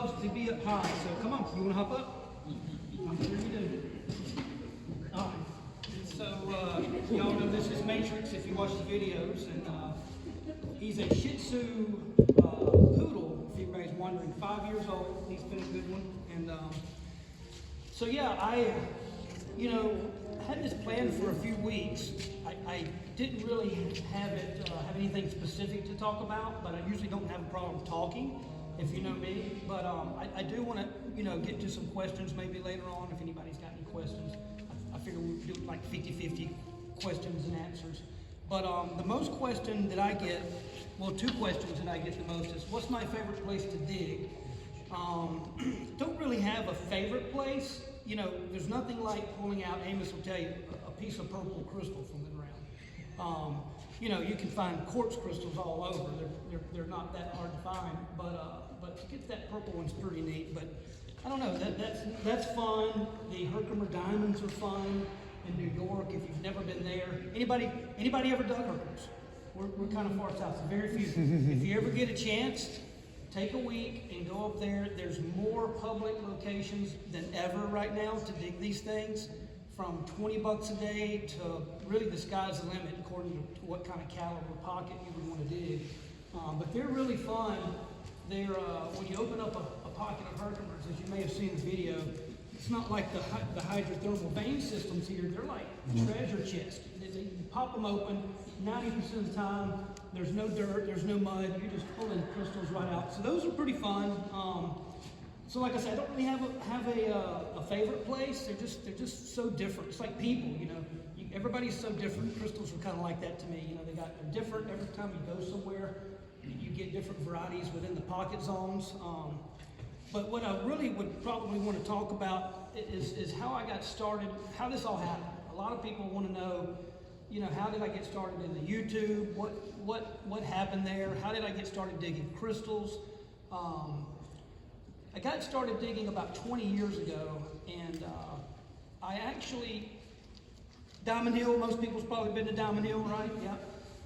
loves to be up high. So come on, you want to hop up? I'm sure you do. All right. So y'all know this is Matrix if you watch the videos, and he's a Shih Tzu poodle. If anybody's wondering, 5 years old. He's been a good one, and so yeah, I had this planned for a few weeks. I didn't really have anything specific to talk about, but I usually don't have a problem talking, if you know me. But I do want to, get to some questions maybe later on if anybody's got any questions. I figure we'll do like 50-50 questions and answers. But the most question that I get, well, two questions that I get the most is, what's my favorite place to dig? Don't really have a favorite place. There's nothing like pulling out, Amos will tell you, a piece of purple crystal from the ground. You can find quartz crystals all over. They're not that hard to find, but to get that purple one's pretty neat. But I don't know, that's fun. The Herkimer diamonds are fun in New York if you've never been there. Anybody ever dug Herkimers? We're kind of far south, so very few. If you ever get a chance, take a week and go up there. There's more public locations than ever right now to dig these things, from $20 a day to really the sky's the limit according to what kind of caliber pocket you would want to dig. But they're really fun. They're when you open up a pocket of Herkimers, as you may have seen in the video, it's not like the hydrothermal vein systems here. They're like treasure chests. You pop them open. 90% of the time, there's no dirt, there's no mud. You're just pulling crystals right out. So those are pretty fun. So like I said, I don't really have a favorite place. They're just so different. It's like people, everybody's so different. Crystals are kind of like that to me. They're different every time you go somewhere. You get different varieties within the pocket zones. But what I really would probably want to talk about is how I got started, how this all happened. A lot of people want to know, how did I get started in the YouTube? What happened there? How did I get started digging crystals? I got started digging about 20 years ago, and I actually, Diamond Hill, most people's probably been to Diamond Hill, right? Yeah.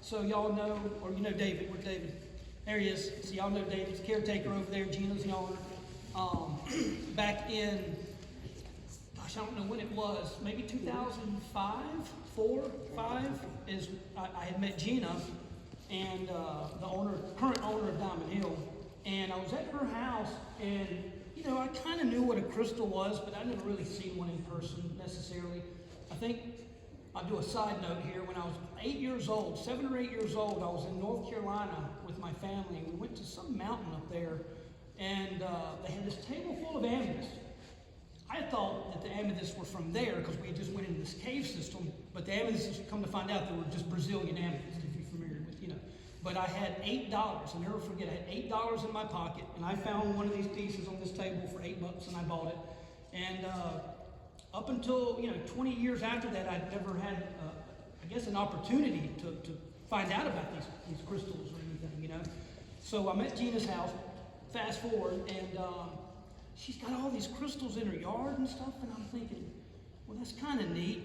So y'all know, or David, where's David? There he is. So y'all know David's caretaker over there, Gina's the owner. Back in, I don't know when it was, maybe 2005, 5, is I had met Gina, and the current owner of Diamond Hill, and I was at her house, and I kind of knew what a crystal was, but I never really seen one in person necessarily. I think I'll do a side note here. When I was 7 or 8 years old, I was in North Carolina with my family. We went to some mountain up there, and they had this table full of amethysts. I thought that the amethysts were from there because we just went into this cave system, but the amethysts, come to find out, they were just Brazilian amethysts, if you're familiar with, But I had $8. I'll never forget, I had $8 in my pocket, and I found one of these pieces on this table for $8, and I bought it. And up until 20 years after that, I'd never had, an opportunity to find out about these crystals or anything, So I'm at Gina's house. Fast forward, and she's got all these crystals in her yard and stuff, and I'm thinking, well, that's kind of neat,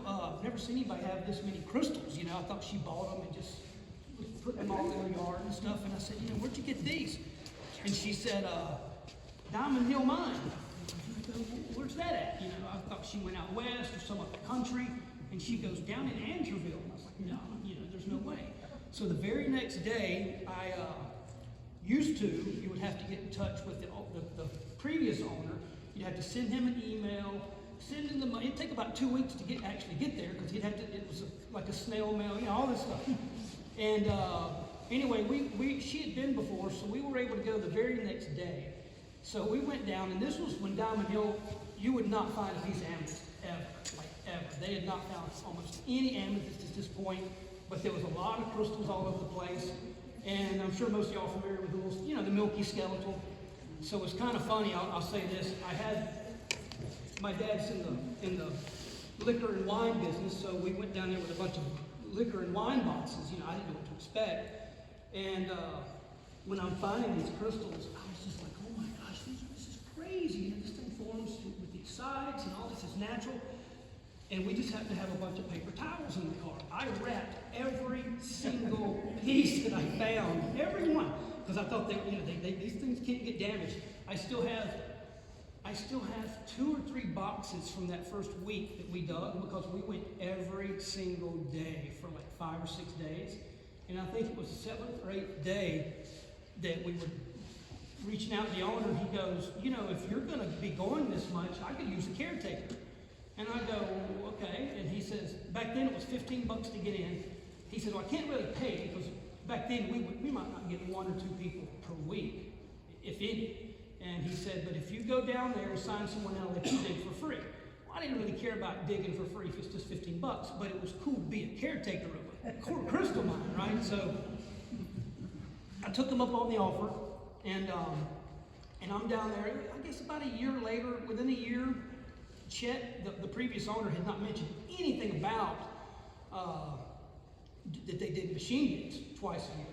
I've never seen anybody have this many crystals, I thought she bought them and just was putting them all in her yard and stuff, and I said, where'd you get these? And she said, Diamond Hill Mine. I go, where's that at? I thought she went out west or some other country, and she goes, down in Andrewville. And I was like, no, there's no way. So the very next day, you would have to get in touch with the previous owner. You'd have to send him an email, send him the money. It'd take about 2 weeks to actually get there because it was like a snail mail, all this stuff. And anyway, she had been before, so we were able to go the very next day. So we went down, and this was when Diamond Hill, you would not find a piece of amethyst ever. They had not found almost any amethyst at this point, but there was a lot of crystals all over the place. And I'm sure most of y'all are familiar with the little, the milky skeletal. So it's kind of funny, I'll say this. My dad's in the liquor and wine business, so we went down there with a bunch of liquor and wine boxes. I didn't know what to expect. And when I'm finding these crystals, I was just like, oh my gosh, this is crazy. This thing forms with these sides, and all this is natural. And we just happened to have a bunch of paper towels in the car. I wrapped every single piece that I found, every one, because I thought these things can't get damaged. I still have 2 or 3 boxes from that first week that we dug, because we went every single day for like 5 or 6 days. And I think it was the 7th or 8th day that we were reaching out to the owner. He goes, you know, if you're going to be going this much, I could use a caretaker. And I go, okay. And he says, back then it was $15 to get in. He said, well, I can't really pay, because back then we might not get 1 or 2 people per week, if any. And he said, but if you go down there and sign someone out, let you dig for free. Well, I didn't really care about digging for free if it's just $15, but it was cool to be a caretaker of a crystal mine, right? So I took him up on the offer, and I'm down there. I guess about a year later, within a year, Chet, the previous owner, had not mentioned anything about that they did machine digs twice a year.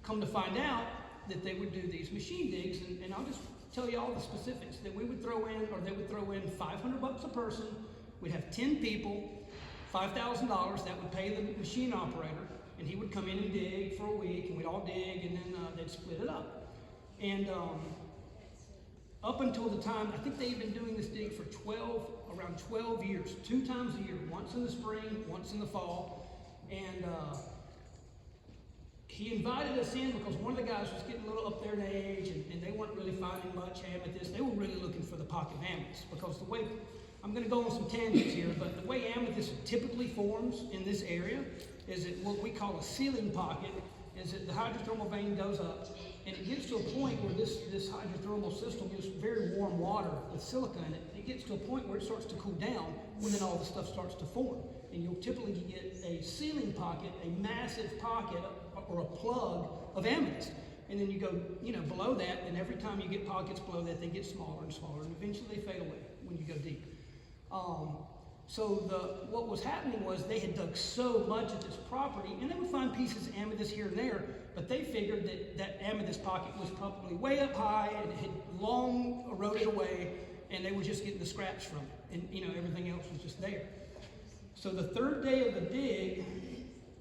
Come to find out that they would do these machine digs, and I'll just tell you all the specifics, that we would throw in, or they would throw in $500 a person. We'd have 10 people, $5,000, that would pay the machine operator, and he would come in and dig for a week, and we'd all dig, and then they'd split it up. And up until the time, I think they've been doing this dig for around 12 years, 2 times a year, once in the spring, once in the fall. And he invited us in because one of the guys was getting a little up there in age, and they weren't really finding much amethyst. They were really looking for the pocket amethyst, because the way, I'm going to go on some tangents here, but the way amethyst typically forms in this area is that what we call a sealing pocket, is that the hydrothermal vein goes up, and it gets to a point where this hydrothermal system gives very warm water with silica in it. It gets to a point where it starts to cool down, when then all the stuff starts to form. And you'll typically get a sealing pocket, a massive pocket, or a plug of amethyst. And then you go, below that, and every time you get pockets below that, they get smaller and smaller, and eventually they fade away when you go deep. So what was happening was they had dug so much of this property, and they would find pieces of amethyst here and there, but they figured that amethyst pocket was probably way up high, and it had long eroded away, and they were just getting the scraps from it, and everything else was just there. So the 3rd day of the dig,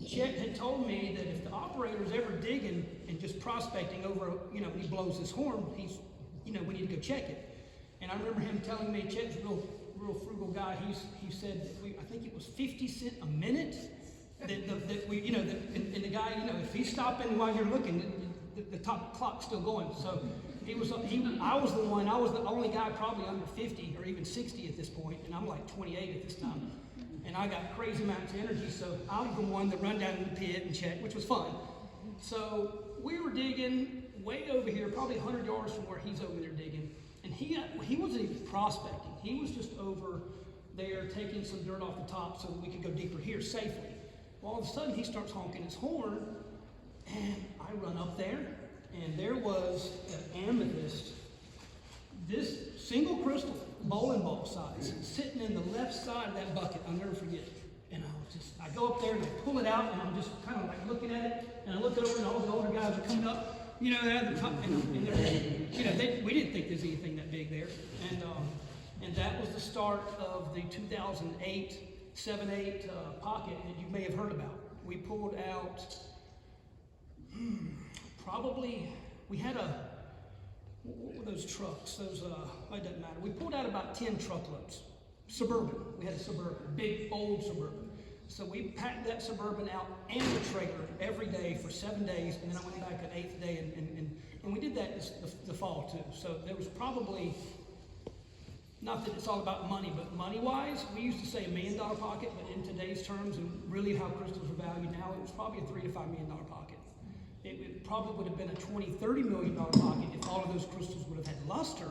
Chet had told me that if the operator's ever digging and just prospecting over, when he blows his horn, we need to go check it. And I remember him telling me, Chet's a real frugal guy. He said that I think it was 50 cents a minute that we, and the guy, if he's stopping while you're looking, the top clock's still going. So I was the only guy probably under 50 or even 60 at this point, and I'm like 28 at this time. And I got crazy amounts of energy, so I was the one that run down in the pit and check, which was fun. So we were digging way over here, probably 100 yards from where he's over there digging. And he wasn't even prospecting. He was just over there taking some dirt off the top so that we could go deeper here safely. Well, all of a sudden, he starts honking his horn, and I run up there, and there was an amethyst, this single crystal, bowling ball size, sitting in the left side of that bucket. I'll never forget it. And I go up there and I pull it out, and I'm just kind of like looking at it, and I look over, and all the older guys are coming up, they're at the top, and they're, we didn't think there's anything that big there. And that was the start of the 2008 7/8 pocket that you may have heard about. We pulled out we had what were those trucks? It doesn't matter. We pulled out about 10 truckloads. Suburban. We had a Suburban, big, old Suburban. So we packed that Suburban out and the trailer every day for 7 days, and then I went back an 8th day, and we did that the fall too. So there was probably, not that it's all about money, but money-wise, we used to say $1 million pocket, but in today's terms, and really how crystals are valued now, it was probably a $3 to $5 million pocket. It probably would have been a $20, $30 million pocket if all of those crystals would have had luster.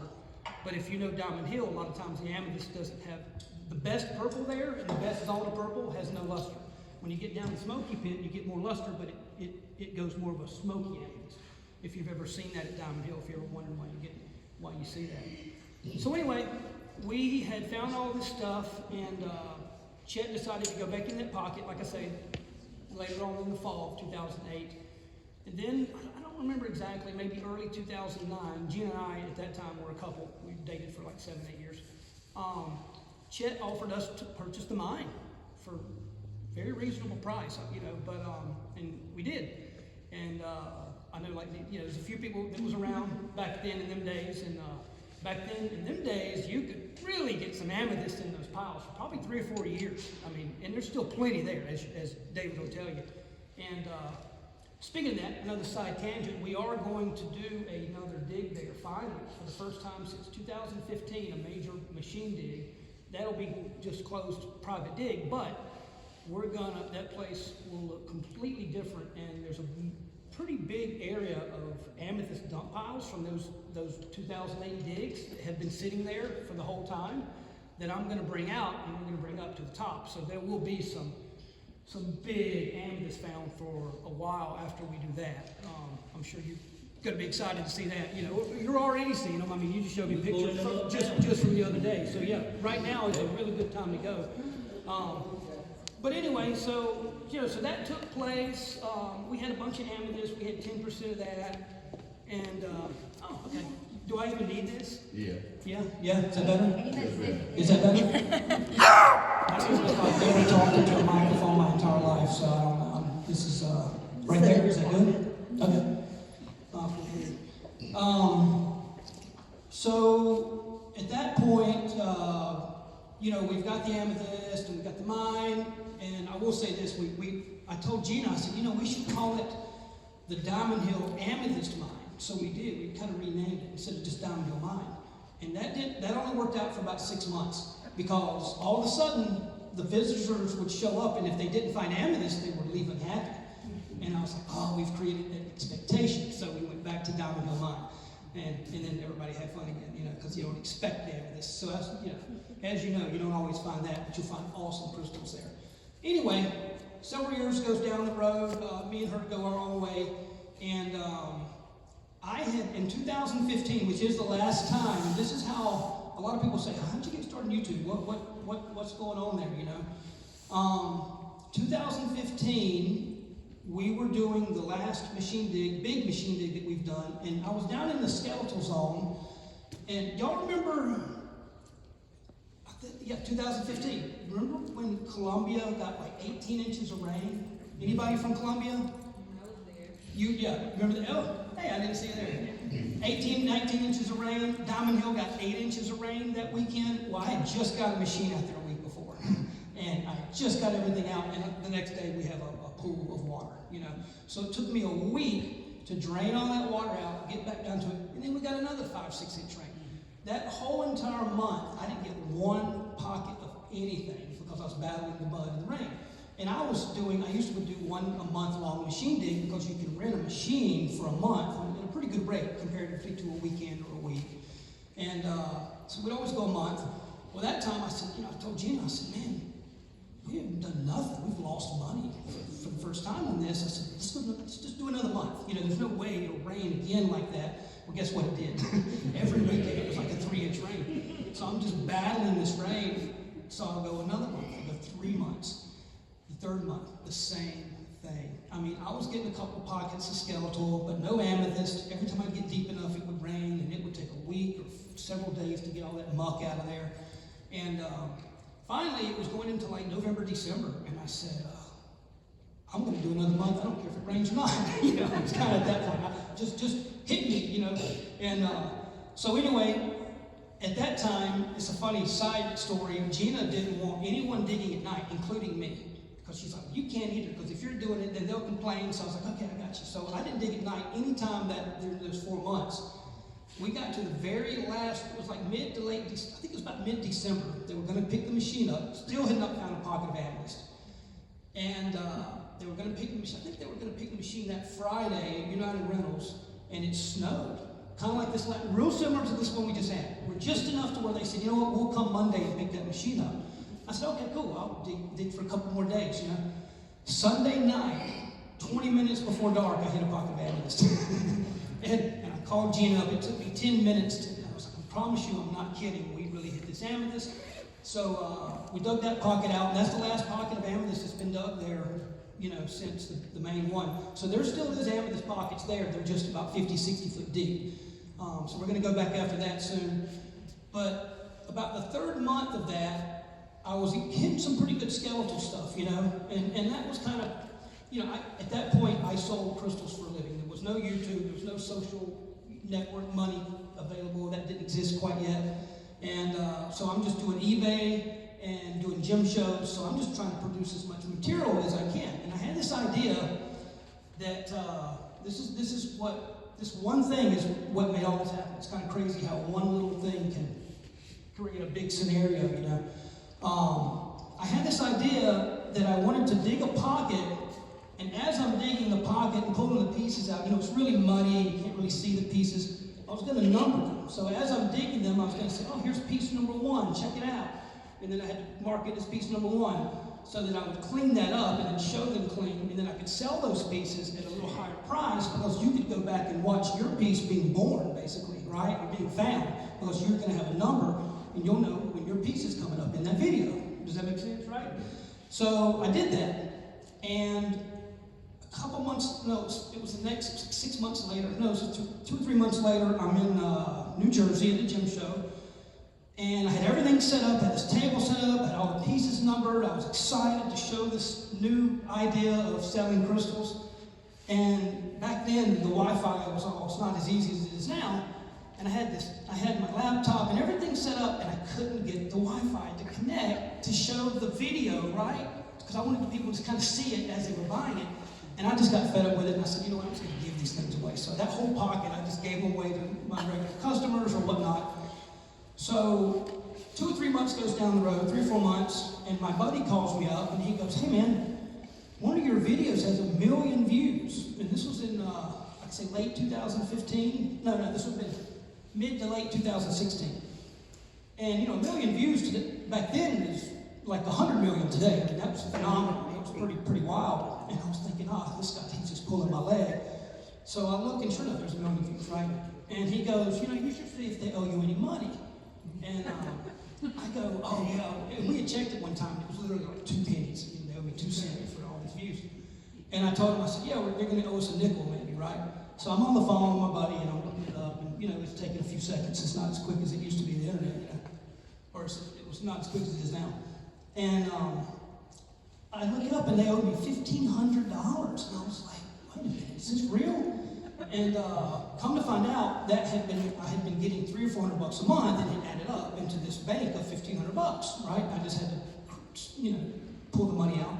But if you know Diamond Hill, a lot of times the amethyst doesn't have the best purple there, and the best Zolta purple has no luster. When you get down the smoky pit, you get more luster, but it goes more of a smoky amethyst. If you've ever seen that at Diamond Hill, if you're ever wondering why you see that. So anyway, we had found all this stuff, and Chet decided to go back in that pocket, like I say, later on in the fall of 2008. And then, I don't remember exactly, maybe early 2009, Gina and I at that time were a couple. We dated for like 7, 8 years. Chet offered us to purchase the mine for a very reasonable price, and we did. And I know, there's a few people that was around back then in them days, and back then, in them days, you could really get some amethyst in those piles for probably 3 or 4 years. I mean, and there's still plenty there, as David will tell you. And speaking of that, another side tangent, we are going to do another dig there, finally, for the first time since 2015, a major machine dig. That'll be just closed private dig, but that place will look completely different, and there's a pretty big area of amethyst dump piles from those 2008 digs that have been sitting there for the whole time that I'm going to bring out, and we're going to bring up to the top. So there will be some big amethyst found for a while after we do that. I'm sure you're going to be excited to see that. You know, you're already seeing them. I mean, you just showed me pictures just from the other day. So yeah, right now is a really good time to go. But anyway, so that took place. We had a bunch of amethyst. We had 10% of that. And okay. Do I even need this? Yeah. Yeah? Yeah? Is that better? Is that better? That's because I've never talked into a microphone my entire life, so I don't know. This is right there. Is that good? Okay. So at that point, we've got the amethyst and we've got the mine, and I will say this: I told Gina, I said, we should call it the Diamond Hill Amethyst Mine. So we did. We kind of renamed it instead of just Diamond Hill Mine, and that only worked out for about 6 months, because all of a sudden the visitors would show up, and if they didn't find amethyst, they were leaving happy. And I was like, oh, we've created an expectation. So we went back to Diamond Hill Mine. And then everybody had fun again, because you don't expect the amethyst. So as you know, you don't always find that, but you'll find awesome crystals there. Anyway, several years goes down the road. Me and her go our own way. And I had, in 2015, which is the last time, and this is how a lot of people say, how did you get started on YouTube? What's going on there, 2015, we were doing the last big machine dig that we've done, and I was down in the skeletal zone, and y'all remember, 2015. Remember when Columbia got like 18 inches of rain? Anybody from Columbia? I was there. Remember that? Oh, hey, I didn't see you there. 18, 19 inches of rain. Diamond Hill got 8 inches of rain that weekend. Well, I had just got a machine out there a week before, and I just got everything out, and the next day we have a pool of water, So it took me a week to drain all that water out, get back down to it, and then we got another 5-6 inch rain. That whole entire month, I didn't get one pocket of anything because I was battling the mud and the rain. And I used to do a month-long machine dig, because you can rent a machine for a month at a pretty good rate comparatively to a weekend or a week. And so we'd always go a month. Well, that time I said, I told Gina, I said, man, we haven't done nothing. We've lost money for the first time on this. I said, let's just do another month. There's no way it'll rain again like that. Well, guess what it did? Every weekend it was like a 3-inch rain. So I'm just battling this rain. So I'll go another month. I'll go 3 months. The third month, the same thing. I mean, I was getting a couple pockets of skeletal, but no amethyst. Every time I'd get deep enough, it would rain, and it would take a week or several days to get all that muck out of there. And finally, it was going into like November, December, and I said, I'm going to do another month. I don't care if it rains or not. It's kind of at that point. Just hit me, And so anyway, at that time, it's a funny side story. Gina didn't want anyone digging at night, including me, because she's like, you can't either, because if you're doing it, then they'll complain. So I was like, okay, I got you. So I didn't dig at night anytime during those 4 months. We got to the very last, it was like mid to late, I think it was about mid-December. They were going to pick the machine up, still had not found a pocket of amethyst. And they were going to pick the machine, I think they were going to pick the machine that Friday at United Rentals, and it snowed. Kind of like this, real similar to this one we just had. We're just enough to where they said, we'll come Monday and pick that machine up. I said, okay, cool, I'll dig for a couple more days, Sunday night, 20 minutes before dark, I hit a pocket of amethyst. And I called Gina up. It took me 10 minutes. I was like, I promise you, I'm not kidding. We really hit this amethyst. So we dug that pocket out, and that's the last pocket of amethyst that's been dug there, since the main one. So there still is amethyst pockets there. They're just about 50, 60 foot deep. So we're going to go back after that soon. But about the third month of that, I was hitting some pretty good skeletal stuff, and that was kind of, at that point, I sold crystals for a living. There was no YouTube, there was no social network money available. That didn't exist quite yet. And so I'm just doing eBay and doing gym shows. So I'm just trying to produce as much material as I can. And I had this idea that this one thing is what made all this happen. It's kind of crazy how one little thing can create a big scenario, you know. I had this idea that I wanted to dig a pocket, and as I'm digging the pocket and pulling the pieces out, you know, it's really muddy, you can't really see the pieces. I was going to number them. So as I'm digging them, I was going to say, oh, here's piece number 1, check it out. And then I had to mark it as piece number 1, so that I would clean that up and then show them clean, and then I could sell those pieces at a little higher price, because you could go back and watch your piece being born, basically, right, or being found, because you're going to have a number, and you'll know when your piece is coming up in that video. Does that make sense, right? So I did that, and a couple months, no, it was the next 6 months later, no, so 2 or 3 months later, I'm in New Jersey at a gym show, and I had everything set up, I had this table set up, I had all the pieces numbered, I was excited to show this new idea of selling crystals, and back then the Wi-Fi was almost not as easy as it is now, and I had my laptop and everything set up, and I couldn't get the Wi-Fi to connect to show the video, right? Because I wanted people to kind of see it as they were buying it. And I just got fed up with it, and I said, you know what, I'm just going to give these things away. So that whole pocket, I just gave away to my regular customers or whatnot. So 2 or 3 months goes down the road, 3 or 4 months, and my buddy calls me up, and he goes, hey man, one of your videos has 1 million views. And this was in, I'd say late 2015. No, this would have been mid to late 2016. And, you know, 1 million views back then is like 100 million today. I mean, that was phenomenal. It was pretty wild. And I was thinking, this guy, he's just pulling my leg. So I look, and sure enough, there's 1 million views, right? And he goes, you know, you should see if they owe you any money. And I go, oh yeah. And we had checked it one time. It was literally like 2 pennies. You know, they owe me 2 cents for all these views. And I told him, I said, yeah, they're going to owe us a nickel maybe, right? So I'm on the phone with my buddy, and I'm looking it up, and you know, it's taking a few seconds. It's not as quick as it used to be, the internet, you know, or it was not as quick as it is now. And I look it up, and they owed me $1,500, and I was like, wait a minute, is this real? And come to find out, I had been getting $300 or $400 a month, and it added up into this bank of $1,500, right? I just had to, you know, pull the money out.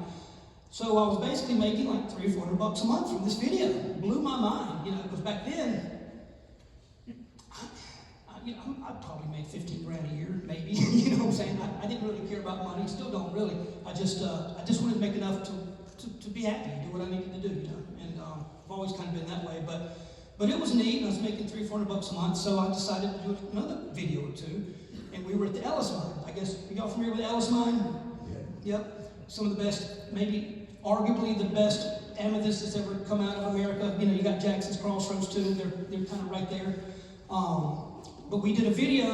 So I was basically making like $300 or $400 a month from this video. It blew my mind, you know, because back then, I probably made 15 grand a year, maybe. You know what I'm saying? I didn't really care about money. Still don't really. I just wanted to make enough to be happy, do what I needed to do, you know. And I've always kind of been that way. But it was neat. I was making $300 or $400 a month, so I decided to do another video or 2. And we were at the Ellis Mine. I guess, are y'all familiar with the Ellis Mine? Yeah. Yep. Some of the best, maybe arguably the best amethyst that's ever come out of America. You know, you got Jackson's Crossroads too. They're kind of right there. But we did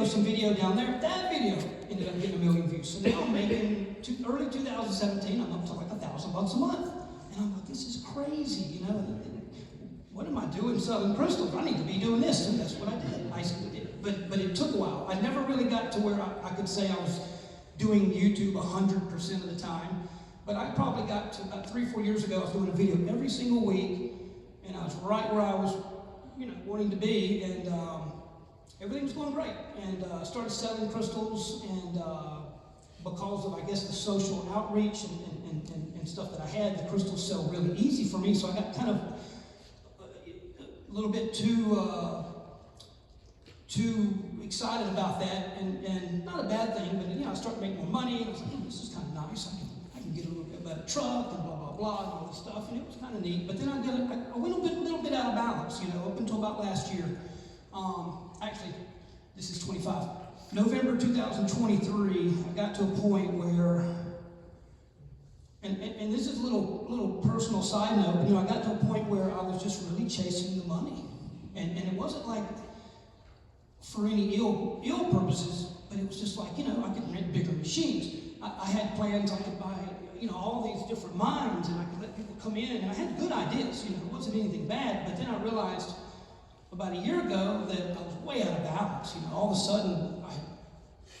some video down there. That video ended up getting 1 million views. So now I'm making, early 2017, I'm up to like $1,000 a month. And I'm like, this is crazy, you know. What am I doing selling crystals? I need to be doing this. And that's what I did. But it took a while. I never really got to where I could say I was doing YouTube 100% of the time. But I probably got to about 3 or 4 years ago, I was doing a video every single week. And I was right where I was, you know, wanting to be. And everything was going great, and started selling crystals, and because of, I guess, the social outreach and stuff that I had, the crystals sell really easy for me, so I got kind of a little bit too excited about that, and not a bad thing, but you know, I started making more money, and I was like, this is kind of nice, I can get a little bit better truck, and blah, blah, blah, and all this stuff, and it was kind of neat, but then I went a little bit out of balance, you know, up until about last year. Actually, this is 25. November 2023, I got to a point where, and this is a little personal side note, you know, I got to a point where I was just really chasing the money. And it wasn't like for any ill purposes, but it was just like, you know, I could rent bigger machines. I had plans, I could buy, you know, all these different mines, and I could let people come in, and I had good ideas, you know, it wasn't anything bad, but then I realized about a year ago that I was way out of balance. You know, all of a sudden I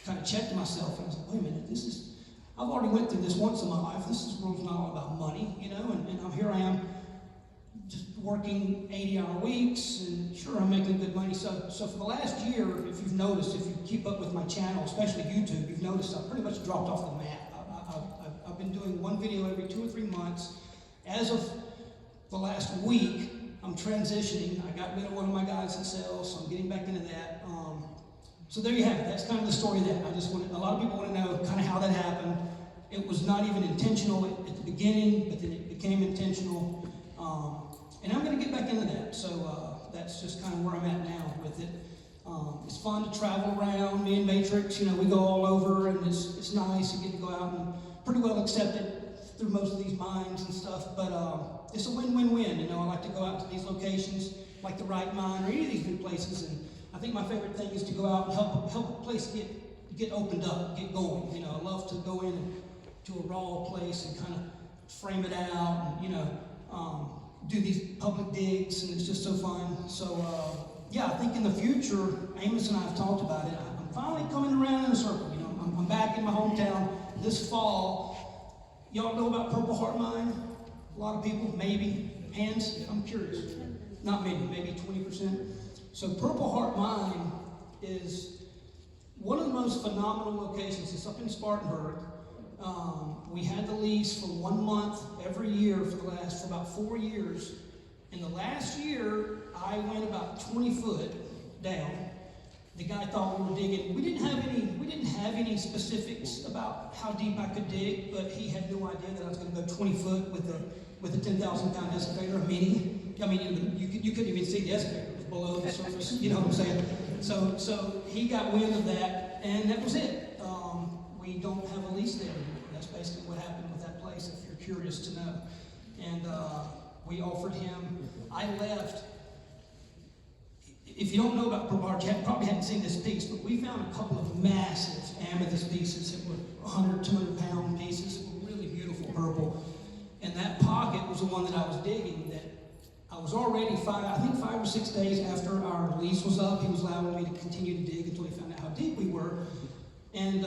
kind of checked myself and I was like, wait a minute, I've already went through this once in my life. This world's not all about money, you know, and here I am just working 80-hour weeks, and sure, I'm making good money. So for the last year, if you've noticed, if you keep up with my channel, especially YouTube, you've noticed I've pretty much dropped off the map. I've been doing one video every 2 or 3 months. As of the last week, I'm transitioning. I got rid of one of my guys in sales, so I'm getting back into that. So there you have it. That's kind of the story of that. A lot of people want to know kind of how that happened. It was not even intentional at the beginning, but then it became intentional. And I'm going to get back into that. So that's just kind of where I'm at now with it. It's fun to travel around. Me and Matrix, we go all over, and it's nice. You get to go out and pretty well accepted through most of these mines and stuff. But it's a win-win-win. I like to go out to these locations, like the Wright Mine or any of these new places. And I think my favorite thing is to go out and help a place get opened up, get going. I love to go in to a raw place and kind of frame it out, and do these public digs, and it's just so fun. So yeah, I think in the future, Amos and I have talked about it. I'm finally coming around in a circle. I'm back in my hometown this fall. Y'all know about Purple Heart Mine? A lot of people, maybe. Hands? I'm curious. Not many, maybe 20%. So Purple Heart Mine is one of the most phenomenal locations. It's up in Spartanburg. We had the lease for 1 month every year for about 4 years. And the last year, I went about 20 foot down. The guy thought we were digging. We didn't have any specifics about how deep I could dig, but he had no idea that I was going to go 20 foot with a 10,000 pound excavator, a mini. I mean, you couldn't even see the excavator. It was below the surface. You know what I'm saying? So he got wind of that, and that was it. We don't have a lease there anymore. That's basically what happened with that place, if you're curious to know. And we offered him. I left. If you don't know about Purple Heart, you probably haven't seen this piece, but we found a couple of massive amethyst pieces that were 100, 200 pound pieces. That were really beautiful purple. And that pocket was the one that I was digging. That I was already 5 or 6 days after our lease was up. He was allowing me to continue to dig until he found out how deep we were. And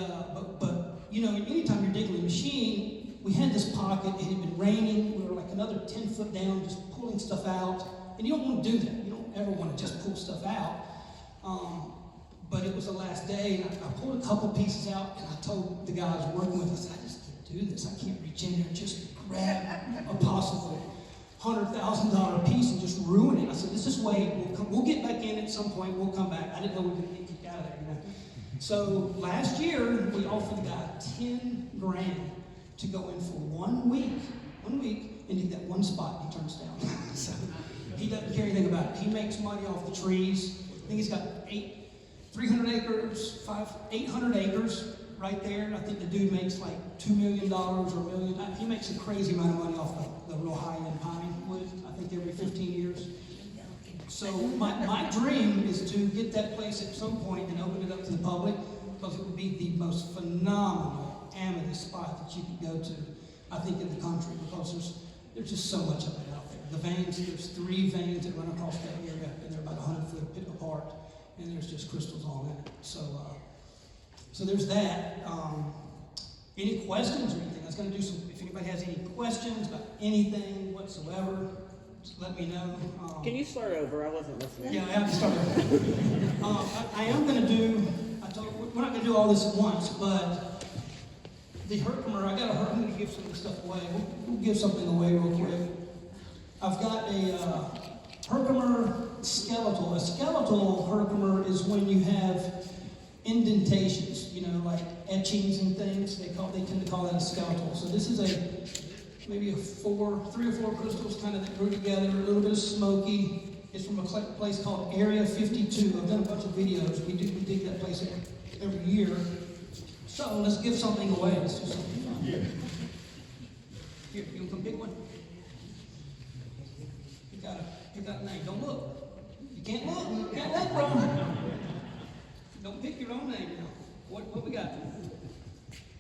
but anytime you're digging a machine, we had this pocket. It had been raining. We were like another 10 foot down, just pulling stuff out. And you don't want to do that. You don't ever want to just pull stuff out. But it was the last day, and I pulled a couple pieces out, and I told the guys working with us, I just can't do this. I can't reach in there and just grab a possible $100,000 piece and just ruin it. I said, let's just wait. We'll get back in at some point. We'll come back. I didn't know we were going to get kicked out of there. So last year, we offered the guy $10,000 to go in for 1 week, and dig that one spot he turns down. So he doesn't care anything about it. He makes money off the trees. I think he's got 300 acres, 800 acres right there. I think the dude makes like $2 million or $1 million. He makes a crazy amount of money off the real high-end pine wood, I think every 15 years. So my dream is to get that place at some point and open it up to the public, because it would be the most phenomenal amethyst spot that you could go to, I think, in the country, because there's just so much of it out there. The veins, there's 3 veins that run across that area, and they're about 100 foot apart, and there's just crystals all in it. So there's that. Any questions or anything? I was going to do some, if anybody has any questions about anything whatsoever, just let me know. Can you start over? I wasn't listening. Yeah, I have to start over. I am going to do, we're not going to do all this at once, but the Herkimer, I'm going to give some of the stuff away. We'll give something away real quick. I've got a Herkimer skeletal. A skeletal Herkimer is when you have indentations, like etchings and things. They tend to call that a skeletal. So this is maybe 3 or 4 crystals kind of that grew together, a little bit of smoky. It's from a place called Area 52. I've done a bunch of videos. We dig that place every year. So let's give something away. Let's do something fun. Here, you want to come pick one? Pick out a name. Don't look. You can't look. You can't look, bro. Don't pick your own name now. What we got?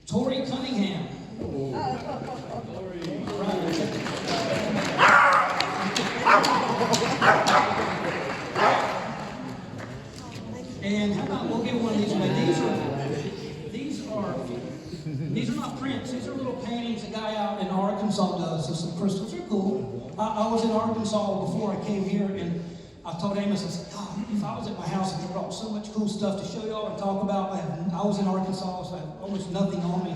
Tori Cunningham. And how about we'll get one of these away? These are not prints. These are little paintings a guy out in Arkansas does of some crystals. They're cool. I was in Arkansas before I came here, and I told Amos, I said, God, if I was at my house and they brought so much cool stuff to show y'all and talk about, I was in Arkansas, so I had almost nothing on me.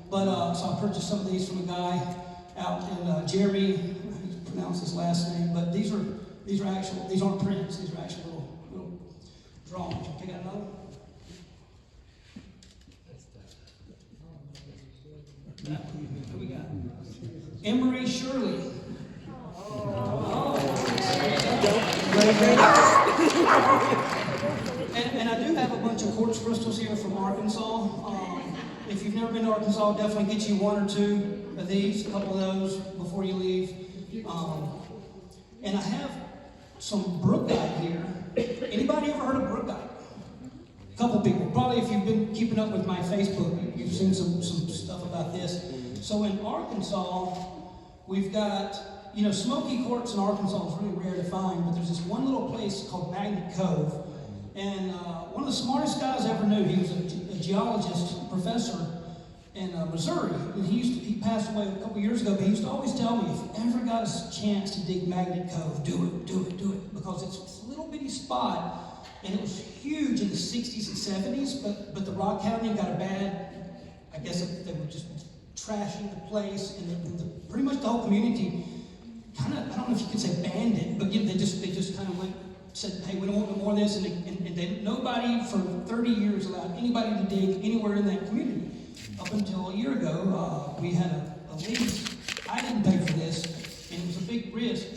But so I purchased some of these from a guy out in Jeremy, I pronounce his last name, but these aren't prints, these are actual little drawings. You pick out another one? Who we got? Emery Shirley. And I do have a bunch of quartz crystals here from Arkansas. If you've never been to Arkansas, definitely get you one or two of these, a couple of those before you leave. And I have some brookite here. Anybody ever heard of brookite? A couple people. Probably if you've been keeping up with my Facebook, you've seen some stuff about this. So in Arkansas, we've got, smoky quartz in Arkansas is really rare to find, but there's this one little place called Magnet Cove. And one of the smartest guys I ever knew, he was a geologist professor in Missouri. And he passed away a couple years ago, but he used to always tell me, if you ever got a chance to dig Magnet Cove, do it. Because it's this little bitty spot, and it was huge in the 60s and 70s, but the Rock County got a bad, I guess they were just trashing the place, and pretty much the whole community kind of, I don't know if you could say banned it, but they just kind of said, hey, we don't want no more of this, and nobody for 30 years allowed anybody to dig anywhere in that community. Up until a year ago, we had a lease. I didn't pay for this, and it was a big risk.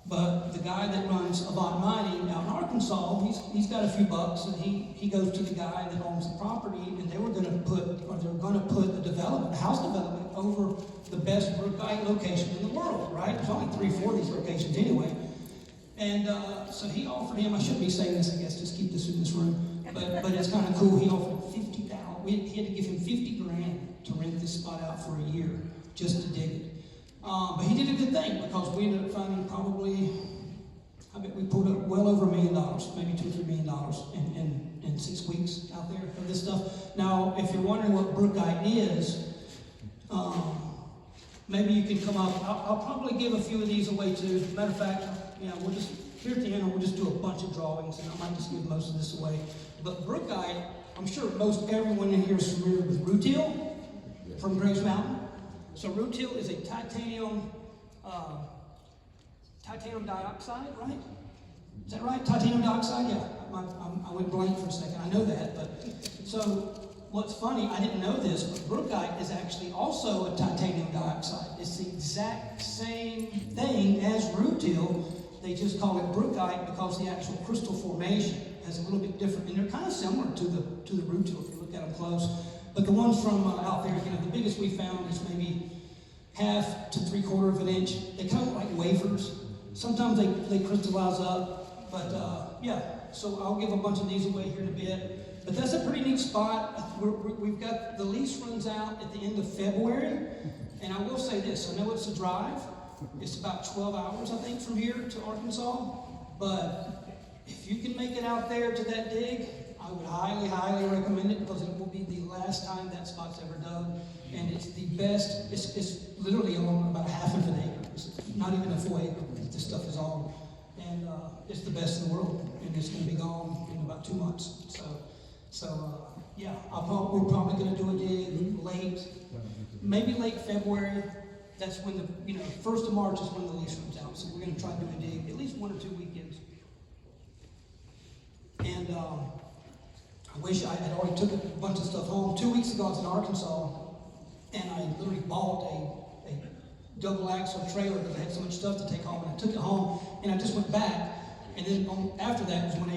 But the guy that runs Avant Mining out in Arkansas, he's got a few bucks, and he goes to the guy that owns the property, and they were going to put a house development over the best brookite location in the world, right? There's only 3-4 of these locations anyway. And so he offered him, I shouldn't be saying this, I guess, just keep this in this room, but it's kind of cool. He offered $50,000. He had to give him $50,000 to rent this spot out for a year just to dig it. But he did a good thing, because we ended up finding probably, I bet we pulled up well over $1 million, maybe $2 or $3 million in 6 weeks out there of this stuff. Now, if you're wondering what brookite is, maybe you can come up. I'll probably give a few of these away too. Matter of fact, we'll just, here at the end, we'll just do a bunch of drawings, and I might just give most of this away. But brookite, I'm sure most everyone in here is familiar with rutile from Graves Mountain. So rutile is a titanium dioxide, right? Is that right? Titanium dioxide? Yeah. I went blank for a second. I know that. But so what's funny, I didn't know this, but brookite is actually also a titanium dioxide. It's the exact same thing as rutile. They just call it brookite because the actual crystal formation is a little bit different, and they're kind of similar to the rutile if you look at them close. But the ones from out there, the biggest we found is maybe 1/2 to 3/4 of an inch. They kind of look like wafers. Sometimes they crystallize up, but yeah. So I'll give a bunch of these away here in a bit. But that's a pretty neat spot. We've got, the lease runs out at the end of February, and I will say this, I know it's a drive. It's about 12 hours, I think, from here to Arkansas, but if you can make it out there to that dig, I would highly, highly recommend it, because it will be the last time that spot's ever dug, and it's the best. It's literally on about 1/2 of an acre. It's not even a full acre that this stuff is on, and it's the best in the world, and it's going to be gone in about 2 months. So yeah, we're probably going to do a dig maybe late February. That's when 1st of March is when the lease runs out. So we're going to try to do a dig at least 1 or 2 weekends. And I wish I had already took a bunch of stuff home. 2 weeks ago, I was in Arkansas, and I literally bought a double axle trailer because I had so much stuff to take home, and I took it home, and I just went back. And then after that was when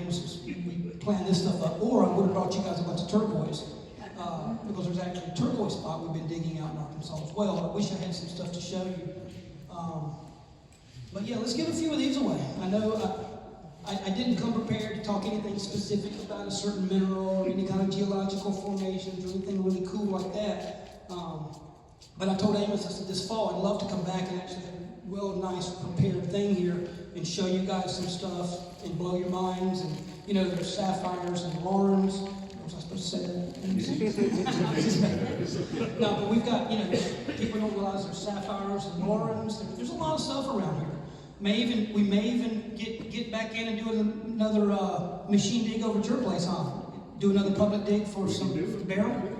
we planned this stuff up. Or I would have brought you guys a bunch of turquoise, because there's actually a turquoise spot we've been digging out in Arkansas as well. I wish I had some stuff to show you. But yeah, let's give a few of these away. I know I didn't come prepared to talk anything specific about a certain mineral or any kind of geological formations or anything really cool like that. But I told Amos, I said, this fall I'd love to come back and actually have a real nice prepared thing here and show you guys some stuff and blow your minds. And there's sapphires and lawrence. Was I supposed supposed to say that? No, but we've got, people don't realize there's sapphires and warrens. There's a lot of stuff around here. We may even get back in and do another machine dig over at your place, huh? Do another public dig for barrel.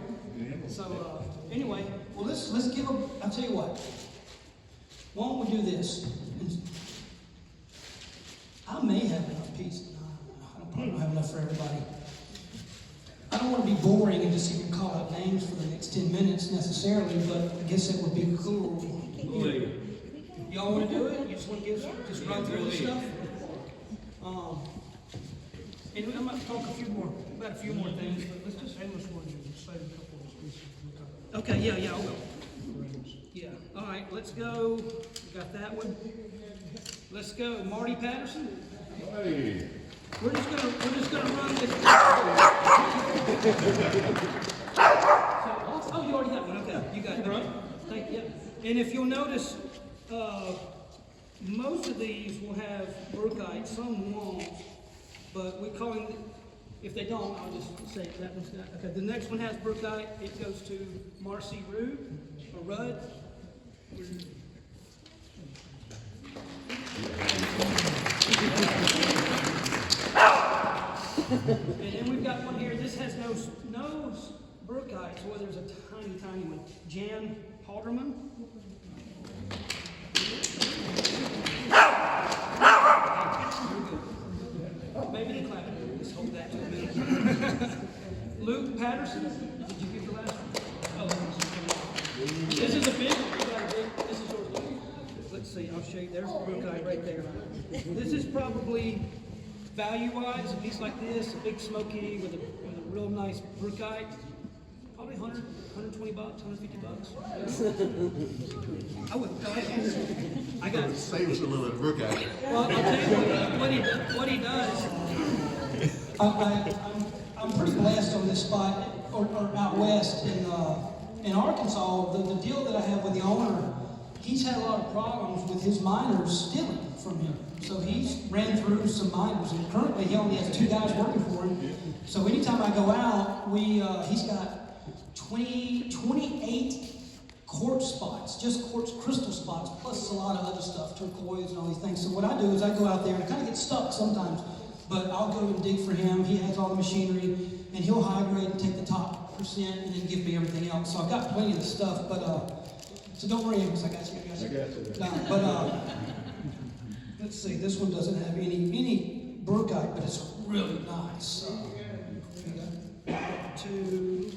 So anyway, well let's give them. I'll tell you what. Why don't we do this? I may have enough pieces. I probably don't have enough for everybody. I don't want to be boring and just even call out names for the next 10 minutes necessarily, but I guess it would be cool. Y'all want to do it? You just want to just run through the stuff? And I might talk about a few more things, but let's just Amos wanted you to say a couple of speeches. Okay, yeah, I'll go. Yeah, all right, let's go. We got that one. Let's go, Marty Patterson. Hey. We're just gonna run this. Oh, you already got one. Okay, you got it. Right. Thank you. And if you'll notice, most of these will have brookite. Some won't, but we call them. If they don't, I'll just say that one's not. Okay, the next one has brookite. It goes to Marcy Rudd. And then we've got one here. This has no brookite, so there's a tiny one. Jan Halderman. Maybe the clap. Just hold that to a minute. Luke Patterson. Did you get the last one? Oh, this is a big one. This is yours, Luke. Let's see. I'll show you. There's the brookite right there. This is probably value-wise, a piece like this, a big smoky with a real nice brookite. Probably 100, 120 bucks, 150 bucks. I would go ahead. I got it. Save us a little brook out. Well, I'll tell you what he does. I'm pretty blessed on this spot, or out west in Arkansas. The deal that I have with the owner, he's had a lot of problems with his miners stealing from him. So he's ran through some miners, and currently he only has 2 guys working for him. So anytime I go out, he's got 28 quartz spots, just quartz crystal spots, plus a lot of other stuff, turquoise and all these things. So what I do is I go out there and I kind of get stuck sometimes, but I'll go and dig for him. He has all the machinery, and he'll high grade and take the top percent and then give me everything else. So I've got plenty of the stuff, but so don't worry, Amos, I got you. But let's see, this one doesn't have any brookite, but it's really nice. To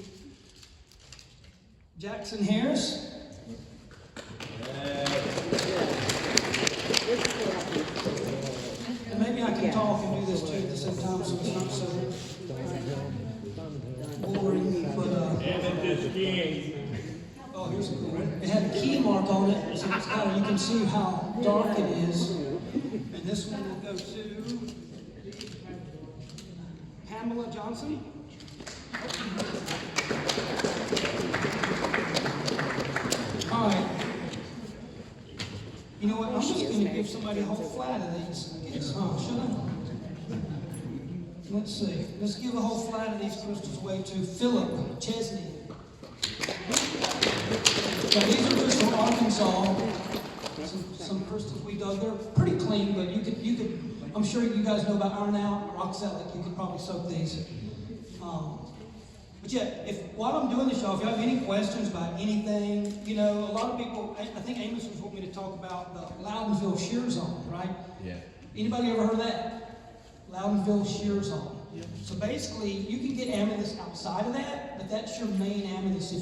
Jackson Harris. And maybe I can talk and do this too at the same time, so it's not so boring. But oh, here's a cool one. It had a key mark on it, so it's kind of, you can see how dark it is. And this one will go to Pamela Johnson. All right. You know what? I'm just going to give somebody a whole flat of these. Should I? Let's see. Let's give a whole flat of these crystals away to Philip Chesney. Now, these are just from Arkansas. Some crystals we dug. They're pretty clean, but you could. I'm sure you guys know about iron out or oxalic. You could probably soak these. But yeah, while I'm doing this, y'all, if you have any questions about anything, a lot of people, I think Amos was wanting me to talk about the Loudonville shear zone, right? Yeah. Anybody ever heard of that? Loudonville shear zone. Yeah. So basically, you can get amethyst outside of that, but that's your main amethyst.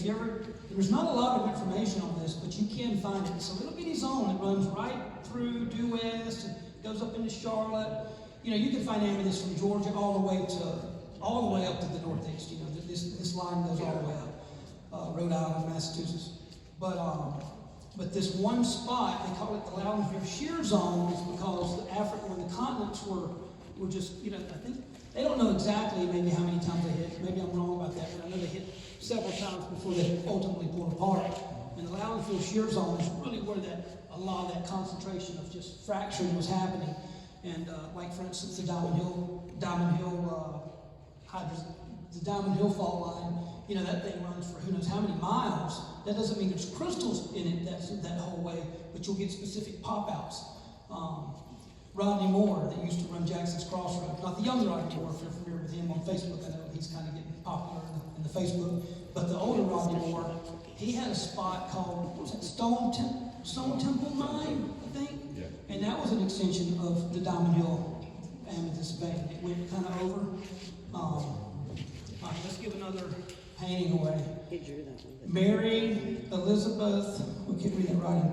There's not a lot of information on this, but you can find it. It's a little bitty zone that runs right through due west and goes up into Charlotte. You can find amethyst from Georgia all the way up to the northeast. This line goes all the way up, Rhode Island, Massachusetts. But this one spot, they call it the Loudonville shear zone, is because when the continents were just, I think, they don't know exactly maybe how many times they hit. Maybe I'm wrong about that, but I know they hit several times before they ultimately pulled apart. And the Loudonville shear zone is really where a lot of that concentration of just fracturing was happening. And like, for instance, the Diamond Hill the Diamond Hill fault line, you know, that thing runs for who knows how many miles. That doesn't mean there's crystals in it that whole way, but you'll get specific pop-outs. Rodney Moore, that used to run Jackson's Crossroads, not the young Rodney Moore, if you're familiar with him on Facebook, I know he's kind of getting popular in the Facebook, but the older Rodney Moore, he had a spot called, what was that, Stone Temple Mine, I think? Yeah. And that was an extension of the Diamond Hill Amethyst vein. It went kind of over. All right, let's give another painting away. He drew that one. Mary Elizabeth, we can't read that writing.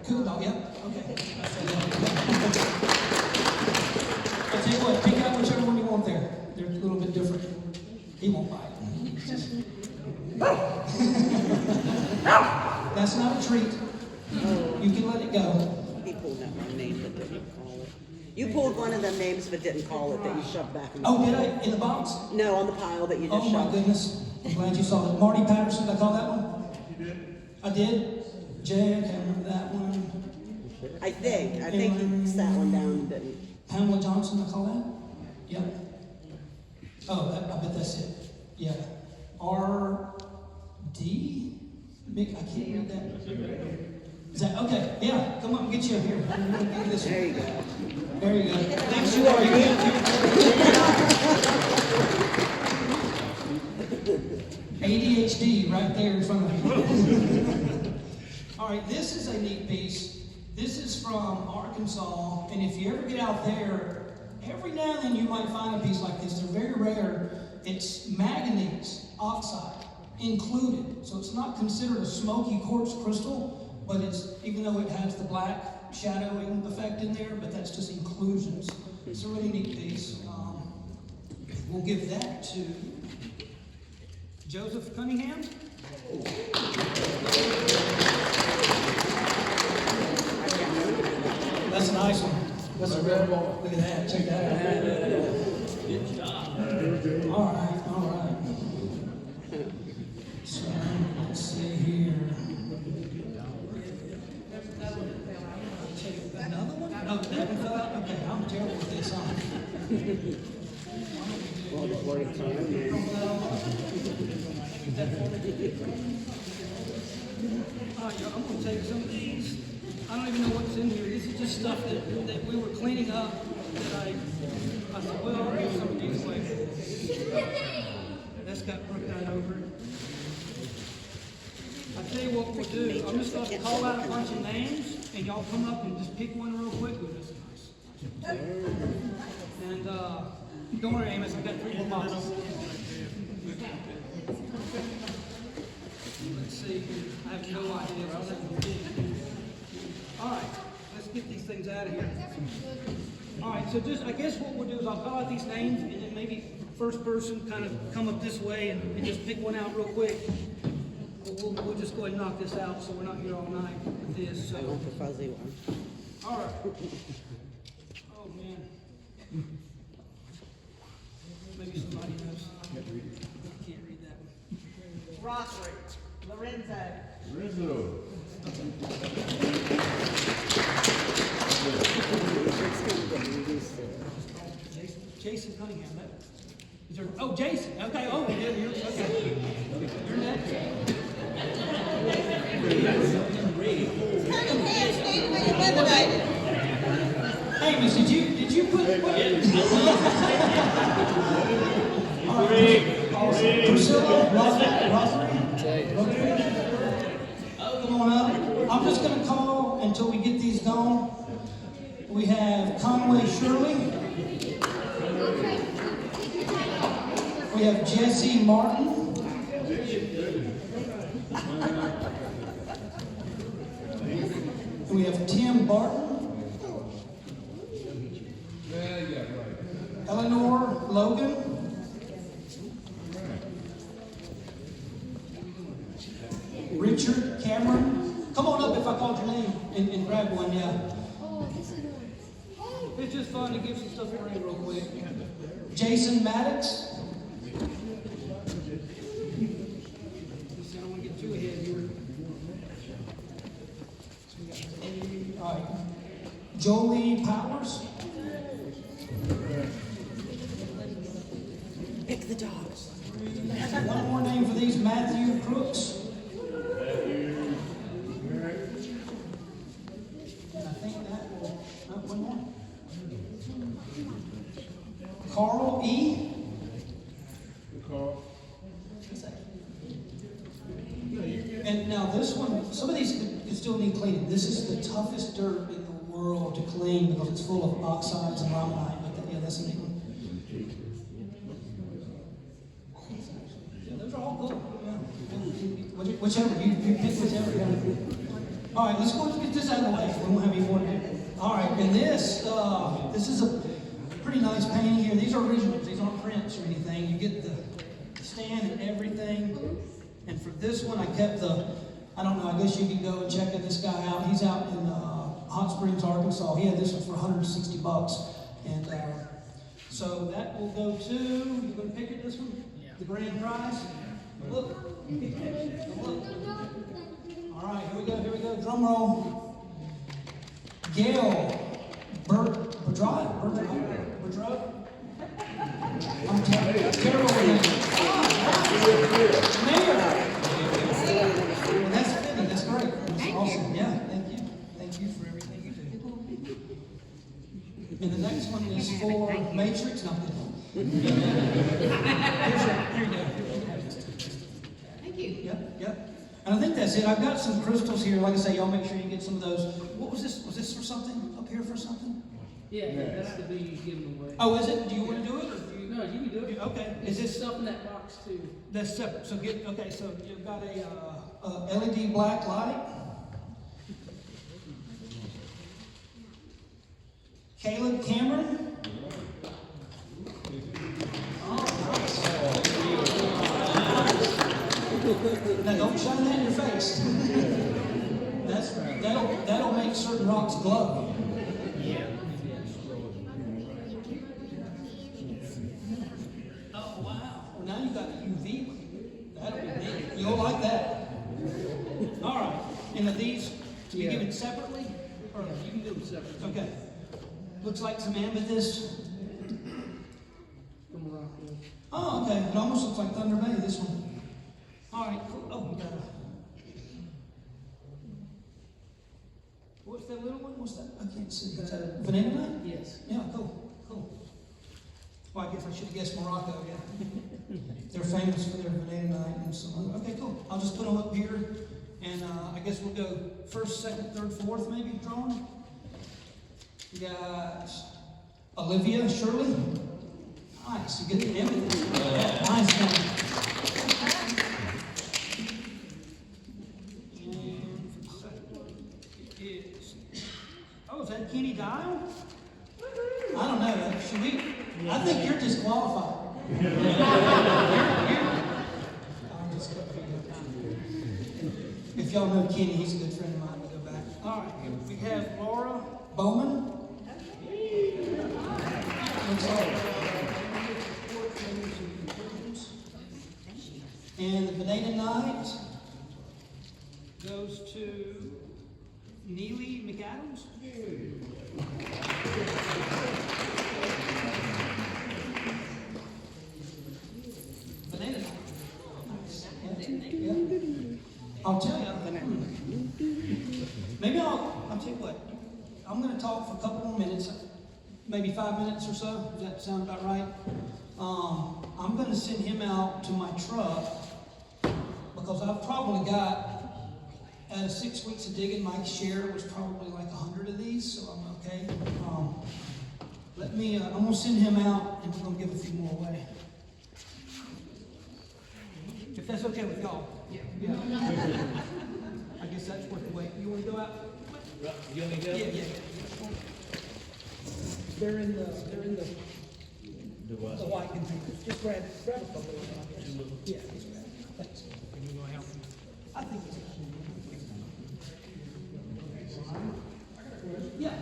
Kudal, yeah, okay. I'll tell you what, pick out whichever one you want there. They're a little bit different. He won't bite. That's not a treat. You can let it go. He pulled that one name but didn't call it. You pulled one of them names but didn't call it that you shoved back in the Oh, pile. did I? In the box? No, on the pile that you just Oh my shoved. goodness. I'm glad you saw that. Marty Patterson, did I call that one? You did. I did? Jay, I can't remember that one. I think he sat one down and didn't. Pamela Johnson, I call that? Yep. Oh, I bet that's it. Yeah. R.D.? Mick, I can't read that. Is that, okay, yeah, come on, get you up here. Give you this one. There you go. There you go. Thanks, you are good. ADHD right there in front of you. All right, this is a neat piece. This is from Arkansas, and if you ever get out there, every now and then you might find a piece like this. They're very rare. It's manganese oxide included, so it's not considered a smoky quartz crystal, but it's, even though it has the black shadowing effect in there, but that's just inclusions. It's a really neat piece. We'll give that to Joseph Cunningham. That's a nice one. That's a real one. Look at that. Check that out. Good job. All right. So let's see here. Another one? Oh, that one fell out? Okay, I'm terrible with this, huh? Well, it's worth All right, y'all, I'm gonna take some of these. I don't even know what's in here. This is just stuff that we were cleaning up that I said, well, I'll give some of these away. That's got broken out over it. I'll tell you what we'll do. I'm just gonna call out a bunch of names and y'all come up and just pick one real quick. Ooh, that's nice. And don't worry, Amos, I've got 3 more boxes. Let's see. I have no idea what that will be. All right, let's get these things out of here. All right, so just, I guess what we'll do is I'll call out these names and then maybe first person kind of come up this way and just pick one out real quick. We'll just go ahead and knock this out so we're not here all night with this. I So. want the fuzzy one. All right. Oh, man. Maybe somebody knows. I can't read that one. Rosary, Lorenzo. Rizzo. It's kind of getting used to it. Jason Cunningham. Is there, oh, Jason. Okay. Oh, yeah, you're okay. You're next. Hey, Miss, did you put Priscilla, Rosary? Come on up. I'm just going to call until we get these going. We have Conway Shirley. We have Jesse Martin. We have Tim Barton. Eleanor Logan. Richard Cameron. Come on up if I called your name and grab one, yeah. It's just fun to give some stuff away real quick. Jason Maddox. I don't want to get too ahead here. All right. Jolie Powers. Pick the dog. One more name for these, Matthew Crooks. And I think that will, one more. Carl E. And now this one, some of these could still need cleaning. This is the toughest dirt in the world to clean because it's full of oxides and limonite. But yeah, that's a neat one. Yeah, those are all good. Yeah. Whichever, you pick whichever. Yeah. All right, let's go and get this out of the way. We won't have any more to do. All right, and this is a pretty nice painting here. These are originals. These aren't prints or anything. You get the stand and everything. And for this one, I kept I don't know, I guess you can go and check this guy out. He's out in Hot Springs, Arkansas. He had this one for $160. And so that will go to, you going to pick it, this one? Yeah. The grand prize? Look. Look. All right, here we go. Drum roll. Gail Berdrad. I'm terrible with Mayor. And that's fitting. That's great. That's awesome. Yeah, thank you. Thank you for everything you do. And the next one is for Matrix. No, here you go. Thank you. Yep. And I think that's it. I've got some crystals here. Like I say, y'all make sure you get some of those. What was this? Was this for something? Up here for something? Yeah, that's the big you give them away. Oh, is it? Do you want to do it? Or do you? No, you can do it. Okay. Is this stuff in that box too? That's separate. So so you've got a LED black light. Caleb Cameron. Now don't shine that in your face. That'll make certain rocks glow. Oh wow! Well, now you got a UV one. That'll be neat. You'll like that. All right. And are these to be given separately, or you can do them separately? Okay. Looks like some amethyst. From Morocco. Oh, okay. It almost looks like Thunder Bay. This one. All right, cool. Oh, we got a. What's that little one? What's that? I can't see. Is that Vanilla Night? Yes. Yeah, cool. Well, I guess I should have guessed Morocco, yeah. They're famous for their Vanilla Night and some other. Okay, cool. I'll just put them up here, and I guess we'll go first, second, third, fourth, maybe, drawing. We got Olivia Shirley. Nice. You get the image. Yeah, nice one. Oh, is that Kenny Dial? I don't know. Should we? I think you're disqualified. If y'all know Kenny, he's a good friend of mine. We go back. All right. We have Laura Bowman. And the Banana Night goes to Neely McAdams. Banana Night. Yeah. I'll tell you. Maybe I'll tell you what. I'm going to talk for a couple more minutes, maybe 5 minutes or so. Does that sound about right? I'm going to send him out to my truck because I've probably got, out of 6 weeks of digging, Mike's share was probably like 100 of these, so I'm okay. I'm going to send him out and we're going to give a few more away. If that's okay with y'all. Yeah. I guess that's worth the wait. You want to go out? You want me to go? Yeah. They're in the white containers. Just grab a couple of them. Yeah, just grab it. Thanks. Can you go help me? I think it's yeah.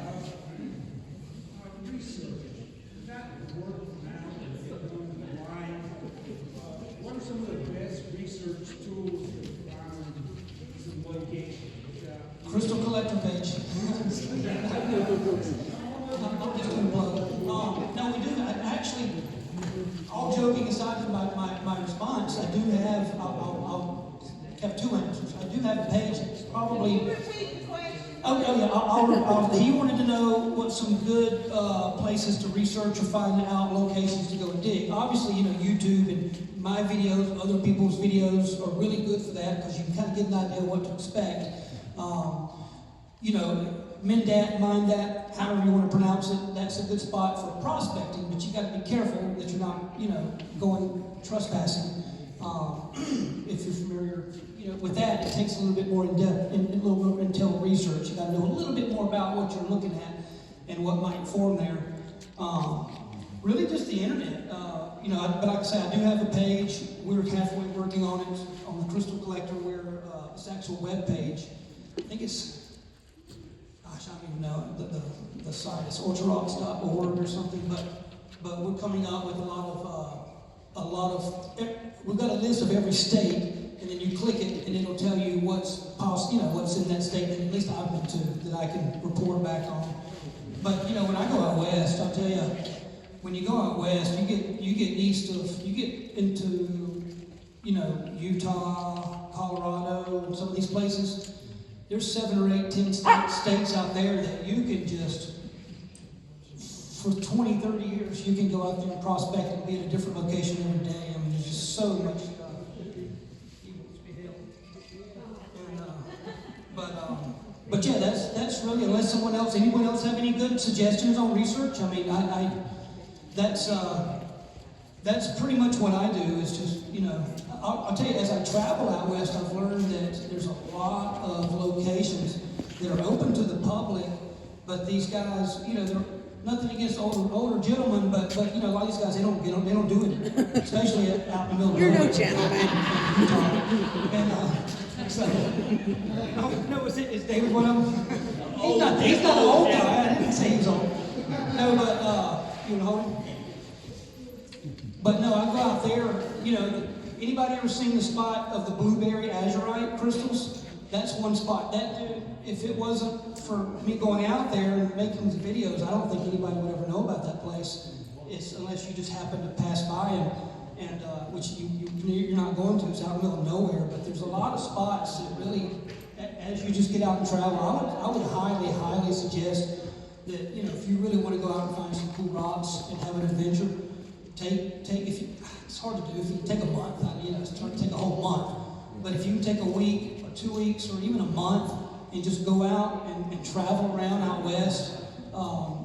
What are some of the best research tools you found some litigation? Crystal collector page. I'm just going to plug. No, we do. Actually, all joking aside from my response, do have, I'll have two answers. I do have a page, probably. Oh, yeah, he wanted to know what some good places to research or find out locations to go and dig. Obviously, YouTube and my videos, other people's videos are really good for that because you can kind of get an idea what to expect. Mindat, however you want to pronounce it, that's a good spot for prospecting, but you got to be careful that you're not, going trespassing. If you're familiar, with that, it takes a little bit more in-depth and a little more intel research. You got to know a little bit more about what you're looking at and what might form there. Really just the internet. But like I say, I do have a page. We're halfway working on it on the Crystal Collector where it's actual web page. I think it's, gosh, I don't even know the site. It's ultrarocks.org or something, but we're coming out with a lot of, we've got a list of every state, and then you click it, and it'll tell you what's what's in that state that at least I've been to, that I can report back on. But, when I go out west, I'll tell you, when you go out west, you get into, Utah, Colorado, and some of these places. There's 7 or 8, 10 states out there that you can just, for 20, 30 years, you can go out there and prospect and be at a different location every day. I mean, there's just so much stuff. But yeah, that's really, unless anyone else have any good suggestions on research. I mean, that's pretty much what I do. Is just, I'll tell you, as I travel out west, I've learned that there's a lot of locations that are open to the public, but these guys, they're nothing against older gentlemen, but a lot of these guys, they don't do it, especially out in the middle of You're no nowhere. gentleman. Is David one of them? He's not an old guy. I didn't say he was old. No, but you hold him. But no, I go out there. Anybody ever seen the spot of the blueberry azurite crystals? That's one spot. That dude, if it wasn't for me going out there and making the videos, I don't think anybody would ever know about that place. It's unless you just happen to pass by and which you're not going to. It's out in the middle of nowhere. But there's a lot of spots that really, as you just get out and travel, I would highly, highly suggest that if you really want to go out and find some cool rocks and have an adventure, it's hard to do if you take a month. It's hard to take a whole month. But if you can take a week or 2 weeks or even a month and just go out and travel around out west,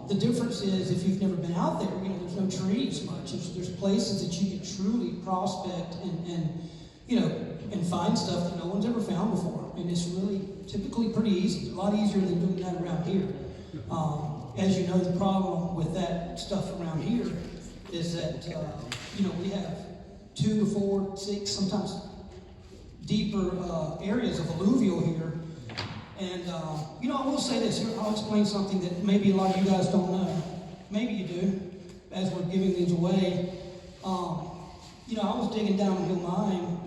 the difference is if you've never been out there, there's no trees much. There's places that you can truly prospect and find stuff that no one's ever found before. And it's really typically pretty easy. A lot easier than doing that around here. As you know, the problem with that stuff around here is that, we have 2 to 4, 6, sometimes deeper areas of alluvial here. And, I will say this. Here, I'll explain something that maybe a lot of you guys don't know. Maybe you do, as we're giving these away. I was digging down a hill mine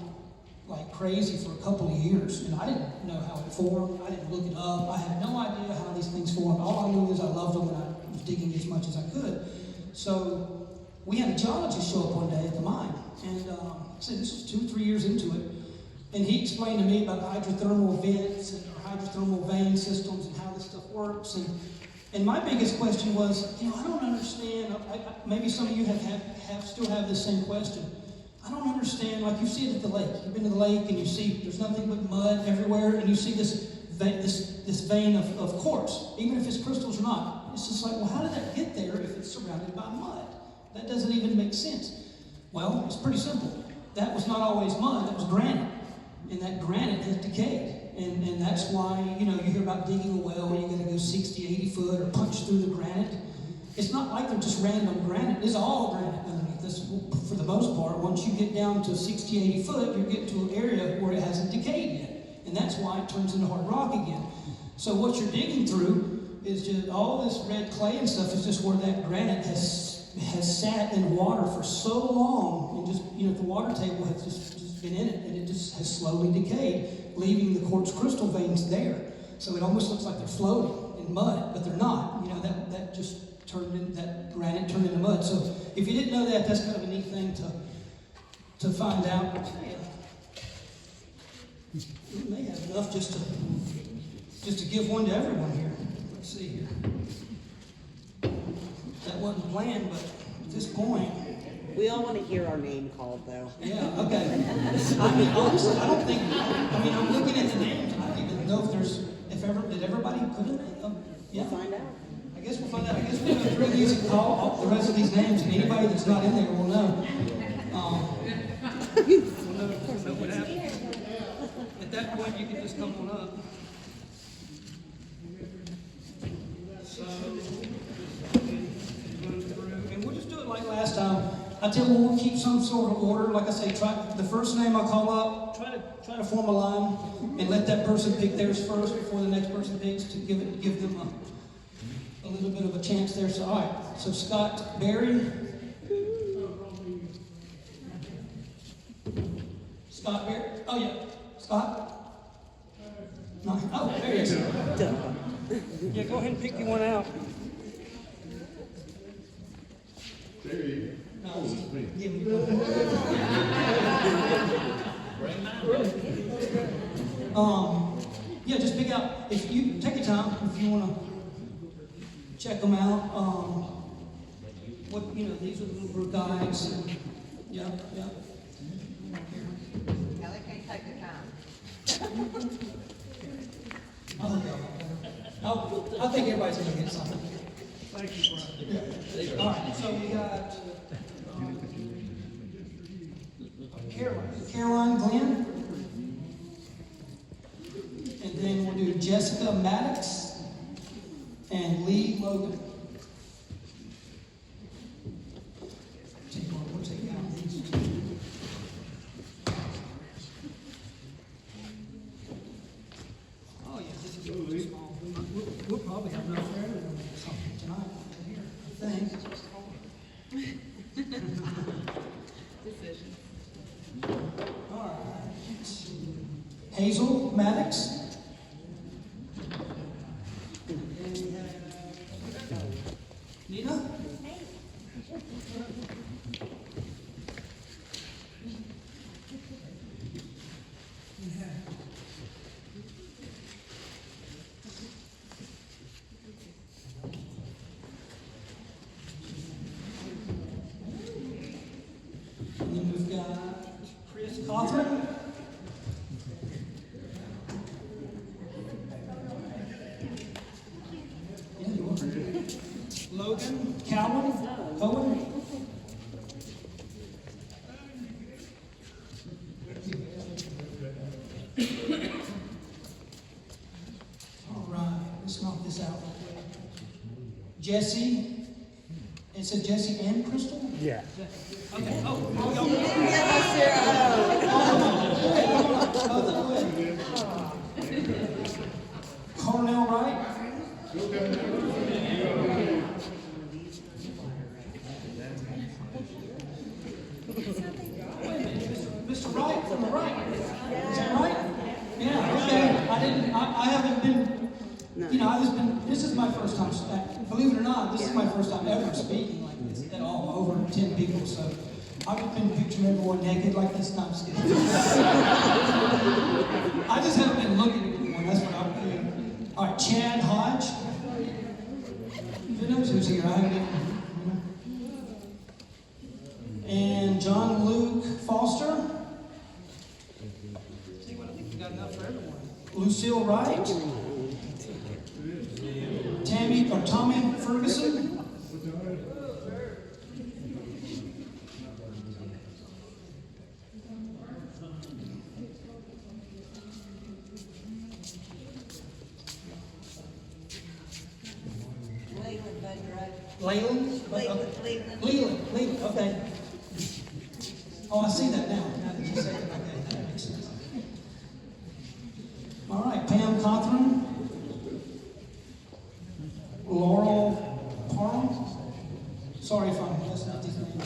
like crazy for a couple of years, and I didn't know how it formed. I didn't look it up. I had no idea how these things formed. All I knew is I loved them and I was digging as much as I could. So we had a geologist show up one day at the mine, and I said this was 2 or 3 years into it, and he explained to me about hydrothermal vents and hydrothermal vein systems and how this stuff works. And my biggest question was, I don't understand. Maybe some of you still have the same question. I don't understand. Like you see it at the lake. You've been to the lake and you see there's nothing but mud everywhere, and you see this vein of quartz, even if it's crystals or not. It's just like, well, how did that get there if it's surrounded by mud? That doesn't even make sense. Well, it's pretty simple. That was not always mud. That was granite, and that granite has decayed. And that's why, you hear about digging a well where you're going to go 60, 80 foot or punch through the granite. It's not like they're just random granite. It's all granite underneath this for the most part. Once you get down to 60, 80 foot, you get to an area where it hasn't decayed yet. And that's why it turns into hard rock again. So what you're digging through is just all this red clay and stuff is just where that granite has sat in water for so long, and just, the water table has just been in it, and it just has slowly decayed, leaving the quartz crystal veins there. So it almost looks like they're floating in mud, but they're not. That just that granite turned into mud. So if you didn't know that, that's kind of a neat thing to find out. We may have enough just to give one to everyone here. Let's see here. That wasn't planned, but at this point, We all want to hear our name called, though. yeah, okay. I mean, honestly, I don't think, I'm looking at the names, I don't even know if did everybody put it? Yeah, We'll find out. I guess we'll find out. I guess we're gonna throw these and call off the rest of these names, and anybody that's not in there will know. We'll know what happened. At that point, you can just come on up. So, run through, And we'll just do it like last time. I tell you, we'll keep some sort of order. Like I say, try the first name I call up. Try to form a line and let that person pick theirs first before the next person picks to give them a little bit of a chance there. So all right. So Scott Berry. Scott Berry. Oh yeah, Scott. No. Oh, there he is. yeah, go ahead and pick you one out. There you No, go. Oh, it's me. give me one. Yeah, just pick out, if you, take your time, if you wanna check them out, these are the little group guides, and, yeah. Kelly, can you take your time? I think everybody's gonna get something. Thank you, Brian. All right, so we got, Caroline Glenn. And then we'll do Jessica Maddox and Lee Logan. We'll take out these two. Oh, yeah, this is really small. We'll probably have enough for everyone or something tonight here, I think. Decision. All right. Hazel Maddox. Nina? And then we've got Chris Cawthron. Yeah, you are. Logan Cohen. All right, let's knock this out real quick. Jesse. It said Jesse and Crystal? Okay, oh, Cornell Wright. Mr. Wright from the right. Is that right? Yeah, okay. I haven't been, this is my first time, believe it or not, this is my first time ever speaking like this at all, over 10 people, so I've just been picturing everyone naked like this. No, I'm just kidding. I just haven't been looking at anyone, that's what I'm doing. All right, Chad Hodge. Who knows who's here? I haven't even, And John Luke Foster. see what I think we got enough for everyone. Lucille Wright. Tommy Ferguson. Leyland? Leland, okay. Oh, I see that now. Now that you say it, okay, that makes sense. All right, Pam Cawthron. Laurel Parham. Sorry if I'm messing up these names.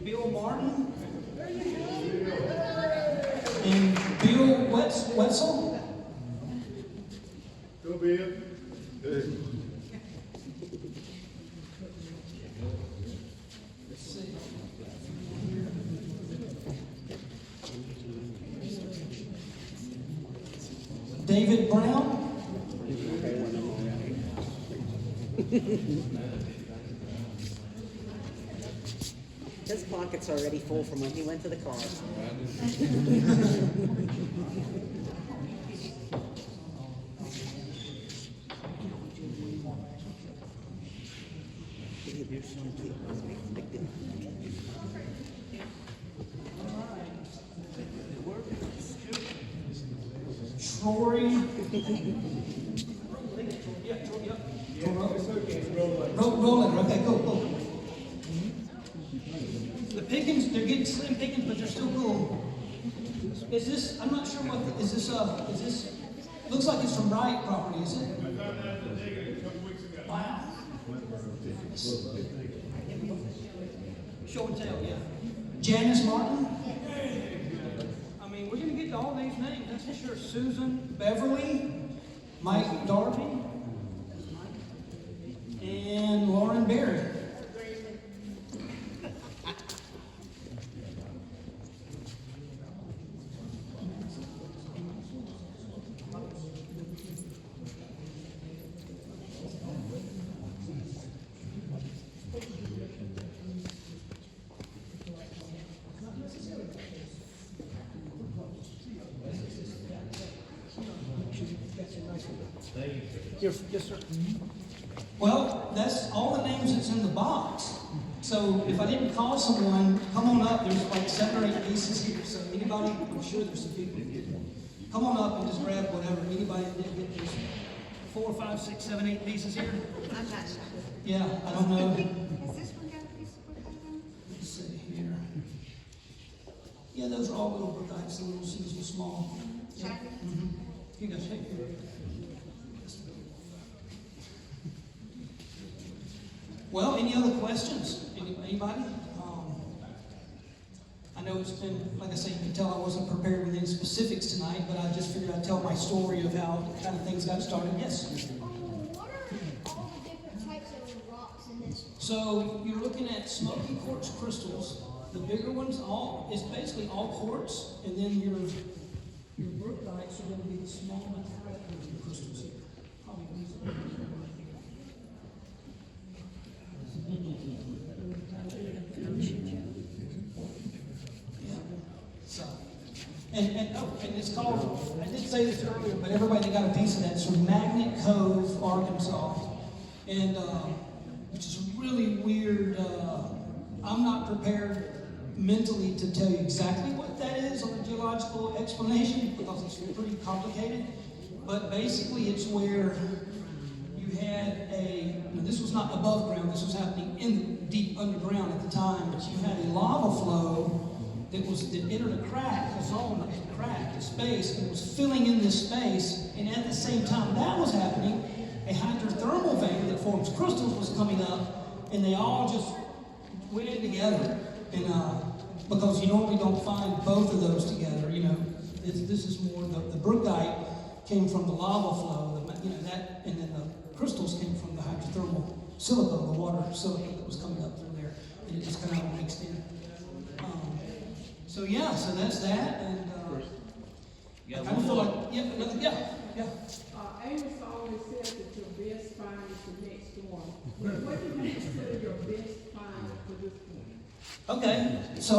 Bill Martin. And Bill Wetzel. Go, Bill. Let's see. David Brown. His pocket's already full from when he went to the car. Troy. Yeah, Troy, yeah. Roland, okay, go. The pickings, they're getting slim pickings, but they're still cool. Is this, I'm not sure what, is this, looks like it's from Wright property, is it? Wow. Show and tell, yeah. Janice Martin. I mean, we're gonna get to all these names, that's for sure. Susan Beverly, Mike Darby, and Lauren Berry. Yes, sir. Well, that's all the names that's in the box. So if I didn't call someone, come on up. There's like 7 or 8 pieces here. So anybody, I'm sure there's some people. Come on up and just grab whatever. Anybody that didn't get these 4, 5, 6, 7, 8 pieces here. I'm not sure. Yeah, I don't know. Has this one got a piece of wood on it? Let's see here. Yeah, those are all little brookites, the little seasonal small. Yeah. Mm-hmm. You guys take care. Well, any other questions? Anybody? I know it's been, like I say, you can tell I wasn't prepared with any specifics tonight, but I just figured I'd tell my story of how kind of things got started. Yes? What are all the different types of rocks in this? So you're looking at smoky quartz crystals. The bigger ones, it's basically all quartz, and then your brookites are going to be the small metallic crystals here. Probably yeah. So, and it's called, I did say this earlier, but everybody that got a piece of that, it's from Magnet Cove, Arkansas. And, which is a really weird, I'm not prepared mentally to tell you exactly what that is on a geological explanation because it's pretty complicated. But basically it's where you had this was not above ground, this was happening in deep underground at the time, but you had a lava flow that entered a crack, a zone, a crack, a space, and it was filling in this space, and at the same time that was happening, a hydrothermal vein that forms crystals was coming up, and they all just went in together. And because you normally don't find both of those together, this is more the brookite came from the lava flow, that, and then the crystals came from the hydrothermal silica, the water silica that was coming up through there, and it just kind of mixed in. So that's that, and I kind of feel like yeah. Amos always says that your best find is the next one. What do you consider your best find for this point? Okay, so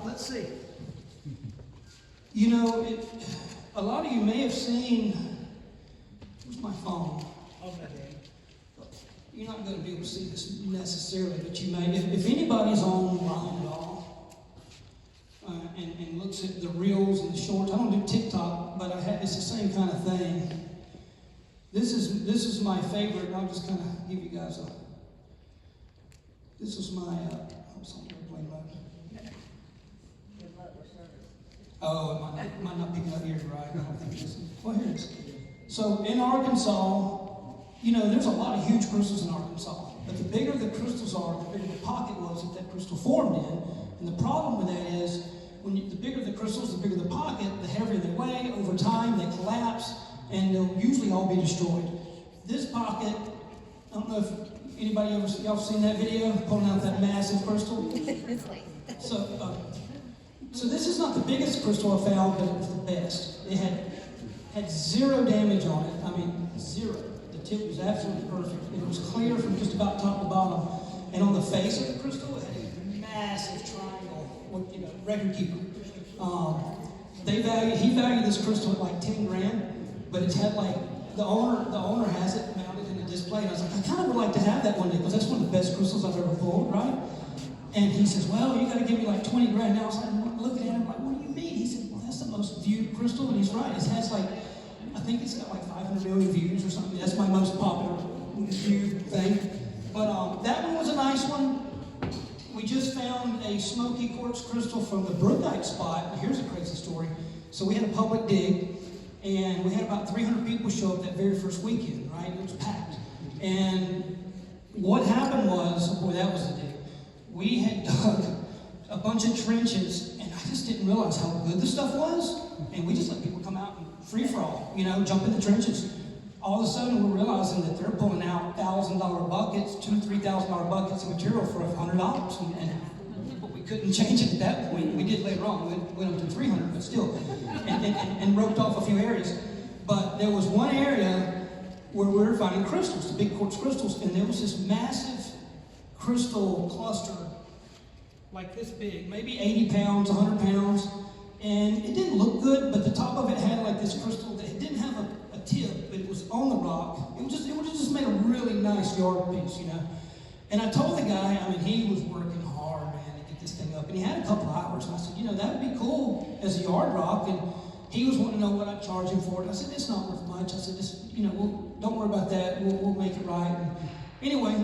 let's see. A lot of you may have seen. Where's my phone? You're not going to be able to see this necessarily, but you may. If anybody's online at all and looks at the reels and the shorts, I don't do TikTok, but it's the same kind of thing. This is my favorite, and I'll just kind of give you guys this is my. What's on airplane mode? Oh, it might not pick it up here right. I don't think it is. Well, here it is. So in Arkansas, there's a lot of huge crystals in Arkansas. But the bigger the crystals are, the bigger the pocket was that crystal formed in. And the problem with that is, the bigger the crystals, the bigger the pocket, the heavier they weigh. Over time, they collapse, and they'll usually all be destroyed. this pocket, I don't know if anybody y'all seen that video, pulling out that massive crystal? It's late. So this is not the biggest crystal I found, but it was the best. It had zero damage on it. I mean, zero. The tip was absolutely perfect. It was clear from just about top to bottom. And on the face of the crystal, it had a massive triangle, record keeper. He valued this crystal at like 10 grand, but it's had like, the owner has it mounted in a display. And I was like, I kind of would like to have that one day, because that's one of the best crystals I've ever pulled, right? And he says, well, you got to give me like 20 grand. Now I was like, looking at him like, what do you mean? He said, well, that's the most viewed crystal. And he's right. It has like, I think it's got like 500 million views or something. That's my most popular viewed thing. But that one was a nice one. We just found a smoky quartz crystal from the Brookite spot. Here's a crazy story. So we had a public dig, and we had about 300 people show up that very first weekend, right? It was packed. And what happened was, boy, that was the dig. We had dug a bunch of trenches, and I just didn't realize how good the stuff was. And we just let people come out and free-for-all, jump in the trenches. All of a sudden, we're realizing that they're pulling out $1,000 buckets, $2,000, $3,000 buckets of material for $100. But we couldn't change it at that point. We did later on. We went up to 300, but still. And roped off a few areas. But there was one area where we were finding crystals, the big quartz crystals, and there was this massive crystal cluster, like this big, maybe 80 pounds, 100 pounds. And it didn't look good, but the top of it had like this crystal that it didn't have a tip, but it was on the rock. It would just made a really nice yard piece, And I told the guy, he was working hard, man, to get this thing up. And he had a couple hours. And I said, that would be cool as a yard rock. And he was wanting to know what I'd charge him for it. I said, it's not worth much. I said, don't worry about that. We'll make it right. And anyway,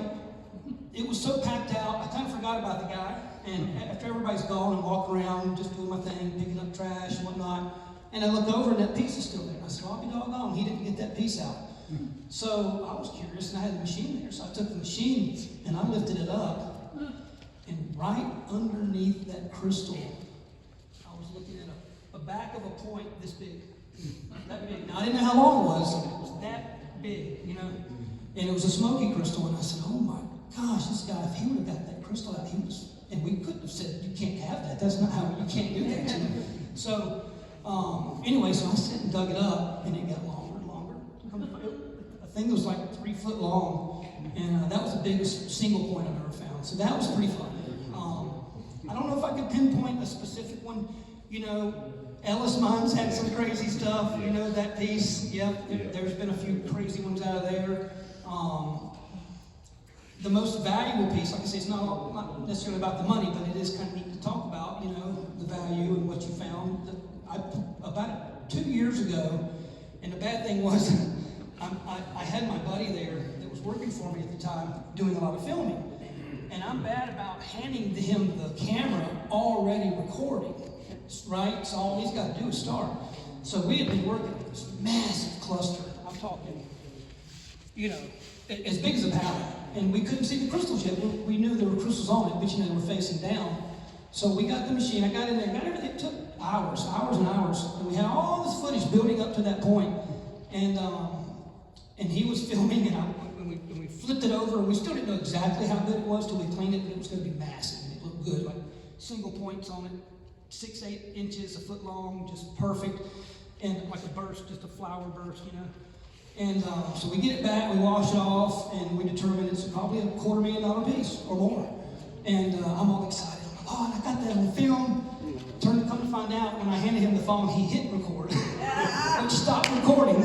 it was so packed out, I kind of forgot about the guy. And after everybody's gone and walked around, just doing my thing, picking up trash and whatnot, and I looked over and that piece is still there. I said, I'll be doggone, he didn't get that piece out. So I was curious, and I had the machine there. So I took the machine and I lifted it up, and right underneath that crystal, I was looking at a back of a point this big. That big. Now I didn't know how long it was. It was that big, And it was a smoky crystal, and I said, oh my gosh, this guy, if he would have got that crystal out, and we couldn't have said, you can't have that. That's not how, you can't do that. So, anyway, so I sat and dug it up, and it got longer and longer. I think it was like 3 foot long, and that was the biggest single point I've ever found. So that was pretty fun. I don't know if I could pinpoint a specific one. Ellis Mines had some crazy stuff. That piece. Yep, there's been a few crazy ones out of there. The most valuable piece, like I say, it's not necessarily about the money, but it is kind of neat to talk about, the value and what you found. About 2 years ago, and the bad thing was, I had my buddy there that was working for me at the time, doing a lot of filming. And I'm bad about handing him the camera already recording, right? So all he's got to do is start. So we had been working on this massive cluster. I'm talking, as big as a pallet. And we couldn't see the crystals yet. We knew there were crystals on it, but they were facing down. So we got the machine, I got in there, got everything. It took hours and hours. And we had all this footage building up to that point. And he was filming, and we flipped it over, and we still didn't know exactly how good it was till we cleaned it, but it was going to be massive, and it looked good, like single points on it, 6-8 inches, a foot long, just perfect, and like a burst, just a flower burst, And so we get it back, we wash it off, and we determine it's probably $250,000 piece or more. And I'm all excited. I'm like, oh, I got that on film. Come to find out, when I handed him the phone, he hit record. Which stopped recording.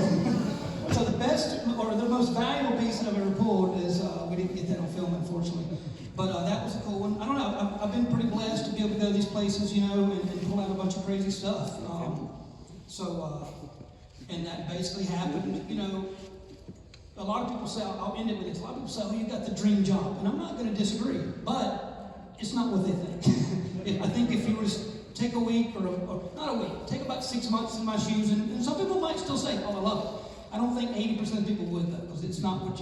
So the best, or the most valuable piece that I've ever pulled is, we didn't get that on film, unfortunately. But that was a cool one. I don't know, I've been pretty blessed to be able to go to these places, and pull out a bunch of crazy stuff. And that basically happened, a lot of people say, I'll end it with this, a lot of people say, oh, you got the dream job. And I'm not going to disagree, but it's not what they think. I think if you were to take a week, or not a week, take about 6 months in my shoes, and some people might still say, oh, I love it. I don't think 80% of people would, though, because it's not what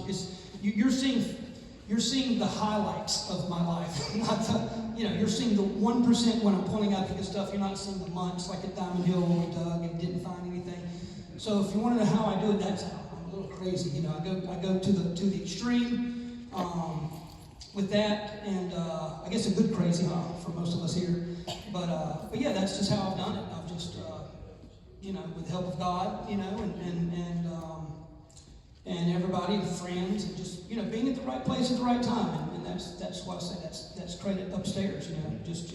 you're seeing the highlights of my life, not the, you're seeing the 1% when I'm pulling out the good stuff. You're not seeing the months like at Diamond Hill when we dug and didn't find anything. So if you want to know how I do it, that's how. I'm a little crazy. You know, I go to the extreme with that, and I guess a good crazy, huh, for most of us here. But yeah, that's just how I've done it. I've just you know, with the help of God, you know, and everybody, and friends, and just, you know, being at the right place at the right time, and that's what I say. That's credit upstairs, you know, just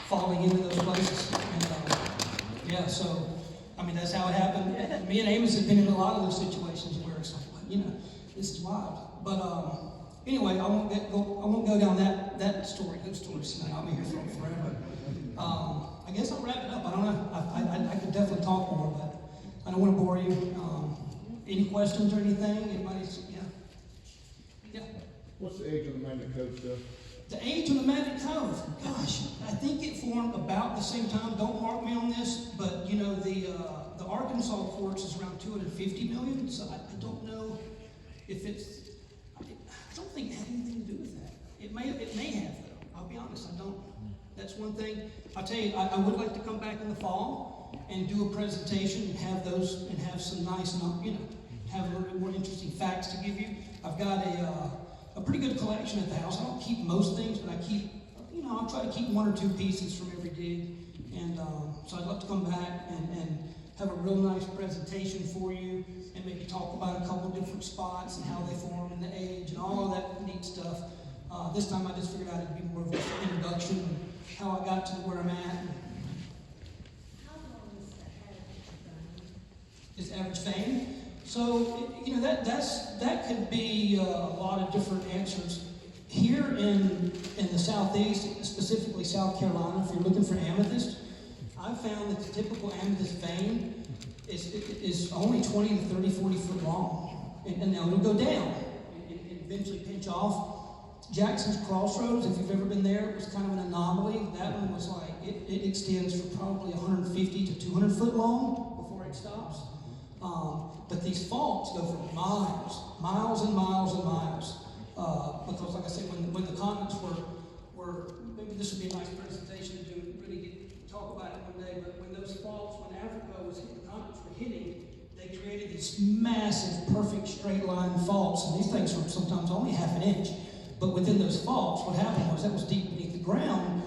falling into those places, and yeah. So, I mean, that's how it happened. Me and Amos have been in a lot of those situations where it's like, you know, this is wild. But anyway, I won't go down those stories tonight. I'll be here for forever. I guess I'll wrap it up. I don't know. I could definitely talk more, but I don't want to bore you. Any questions or anything? Anybody's, yeah. What's the age of the Magnet Cove stuff? The age of the Magnet Cove, gosh, I think it formed about the same time. Don't mark me on this, but you know, the Arkansas quartz is around 250 million, so I don't know if it's, I don't think it had anything to do with that. It may have though. I'll be honest, I don't. That's one thing. I'll tell you, I would like to come back in the fall and do a presentation and have some nice, you know, have a little bit more interesting facts to give you. I've got a pretty good collection at the house. I don't keep most things, but I keep, you know, I'll try to keep one or two pieces from every dig. And so I'd love to come back and have a real nice presentation for you and maybe talk about a couple different spots and how they form and the age and all of that neat stuff. This time I just figured out it'd be more of an introduction and how I got to where I'm at. Is average fame. So, you know, that could be a lot of different answers. Here in the Southeast, specifically South Carolina, if you're looking for amethyst, I've found that the typical amethyst vein is only 20 to 30, 40 foot long. And now it'll go down and eventually pinch off. Jackson's Crossroads, if you've ever been there, it was kind of an anomaly. That one was like, it extends for probably 150 to 200 foot long before it stops. But these faults go for miles and miles and miles. Because like I said, when the continents were, maybe this would be a nice presentation to really talk about it one day, but when those faults, when Africa was hitting, the continents were hitting, they created these massive, perfect straight line faults, and these things were sometimes only half an inch. But within those faults, what happened was that was deep beneath the ground,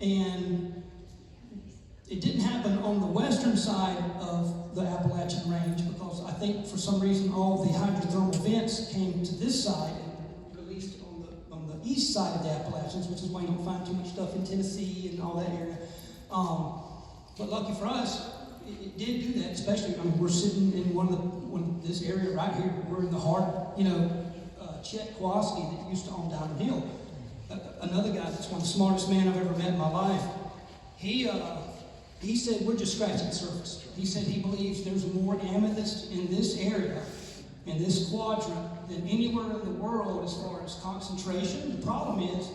and it didn't happen on the western side of the Appalachian Range because I think for some reason all the hydrothermal vents came to this side and released on the east side of the Appalachians, which is why you don't find too much stuff in Tennessee and all that area. But lucky for us, it did do that. Especially, I mean, we're sitting in this area right here. We're in the heart, you know. Chet Kowalski that used to own Diamond Hill, another guy that's one of the smartest men I've ever met in my life. He said we're just scratching the surface. He said he believes there's more amethyst in this area, in this quadrant, than anywhere in the world as far as concentration. The problem is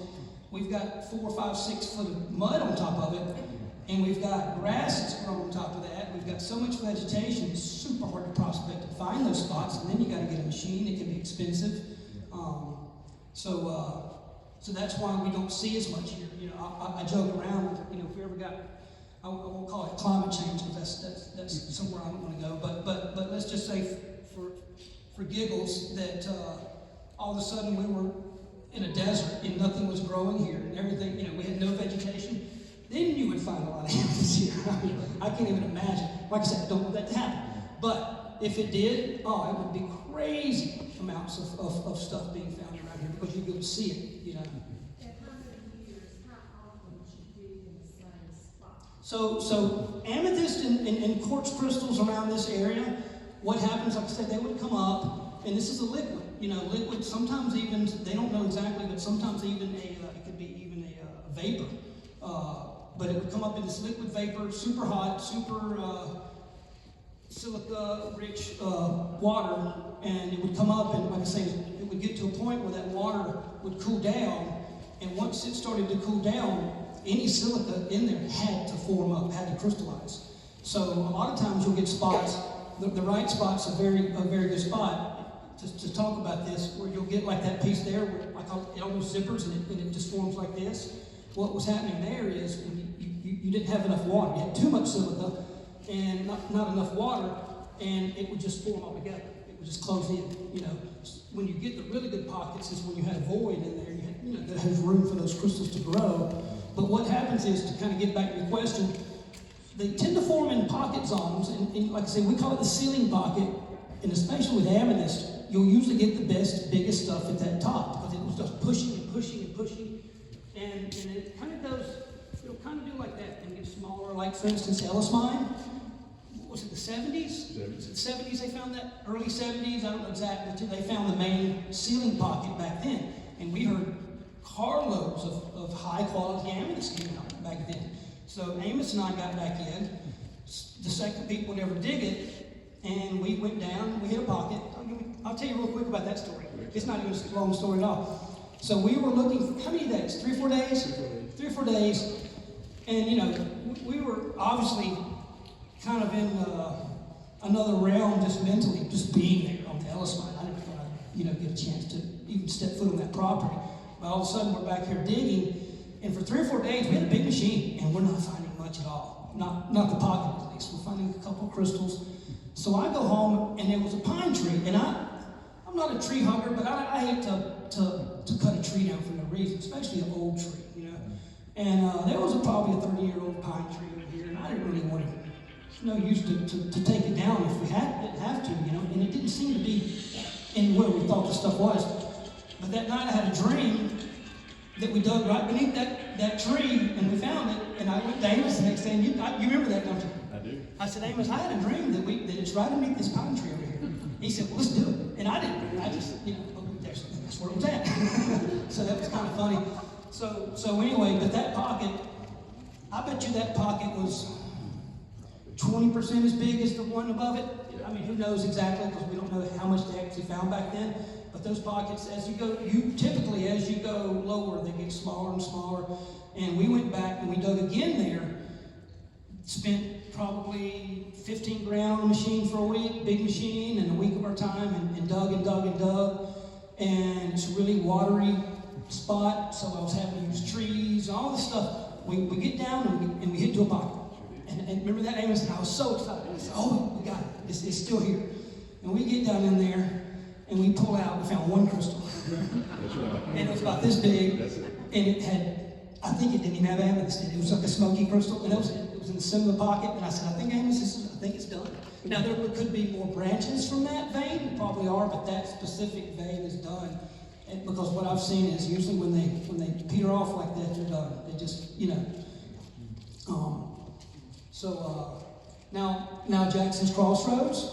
we've got 4, 5, 6 foot of mud on top of it, and we've got grass that's grown on top of that. We've got so much vegetation, it's super hard to prospect and find those spots, and then you got to get a machine. It can be expensive. So that's why we don't see as much here. You know, I joke around. You know, if we ever got, I won't call it climate change because that's somewhere I don't want to go. But let's just say for giggles that all of a sudden we were in a desert and nothing was growing here and everything. You know, we had no vegetation. Then you would find a lot of amethyst here. I mean, I can't even imagine. Like I said, don't let that happen. But if it did, it would be crazy amounts of stuff being found around here because you'd be able to see it, you know. So amethyst and quartz crystals around this area, what happens, like I said, they would come up, and this is a liquid. You know, liquid, sometimes even, they don't know exactly, but sometimes even it could be even a vapor. But it would come up in this liquid vapor, super hot, super silica-rich water, and it would come up, and like I say, it would get to a point where that water would cool down, and once it started to cool down, any silica in there had to form up, had to crystallize. So a lot of times you'll get spots, the right spot's a very good spot to talk about this, where you'll get like that piece there, where I call it almost zippers, and it just forms like this. What was happening there is you didn't have enough water. You had too much silica and not enough water, and it would just form all together. just closed in. You know, when you get the really good pockets is when you had a void in there, that has room for those crystals to grow. But what happens is, to kind of get back to your question, they tend to form in pocket zones, and like I say, we call it the ceiling pocket, and especially with amethyst, you'll usually get the best, biggest stuff at that top, because it was just pushing and pushing and pushing, and it kind of does, it'll kind of do like that, and get smaller, like for instance, Ellis Mine. Was it the 70s? Was it the 70s they found that? Early 70s, I don't know exactly. They found the main ceiling pocket back then. And we heard carloads of high quality amethyst came out back then. So Amos and I got back in. The second people would ever dig it. And we went down, we hit a pocket. I'll tell you real quick about that story. It's not even a long story at all. So we were looking, how many days? 3 or 4 days? 3 or 4 days. And you know, we were obviously kind of in another realm, just mentally, just being there on the Ellis Mine. I never thought I'd, get a chance to even step foot on that property. But all of a sudden, we're back here digging, and for 3 or 4 days, we had a big machine, and we're not finding much at all. Not the pocket, at least. We're finding a couple of crystals. So I go home, and there was a pine tree, and I'm not a tree hugger, but I hate to cut a tree down for no reason, especially an old tree, And there was probably a 30-year-old pine tree over here, and I didn't really want to. No use to take it down if we didn't have to, and it didn't seem to be in where we thought the stuff was. But that night I had a dream that we dug right beneath that tree, and we found it, and I went to Amos the next day, and you remember that, don't you? I do. I said, Amos, I had a dream that it's right underneath this pine tree over here. He said, well, let's do it. And I didn't. I just, that's where it was at. So that was kind of funny. So anyway, but that pocket, I bet you that pocket was 20% as big as the one above it. I mean, who knows exactly, because we don't know how much they actually found back then. But those pockets, as you go lower, they get smaller and smaller. And we went back and we dug again there. Spent probably 15 grand on the machine for a week, big machine, and a week of our time, and dug and dug and dug. And it's a really watery spot, so I was having to use trees, all this stuff. We get down and we hit to a pocket. And remember that, Amos? And I was so excited. I said, oh, we got it. It's still here. And we get down in there, and we pull out, we found one crystal. And it was about this big, and it had, I think it didn't even have amethyst in it. It was like a smoky crystal, and it was in the center of the pocket. And I said, I think, Amos, I think it's done. Now, there could be more branches from that vein. There probably are, but that specific vein is done. And because what I've seen is usually when they peter off like that, they're done. They just, Now Jackson's Crossroads,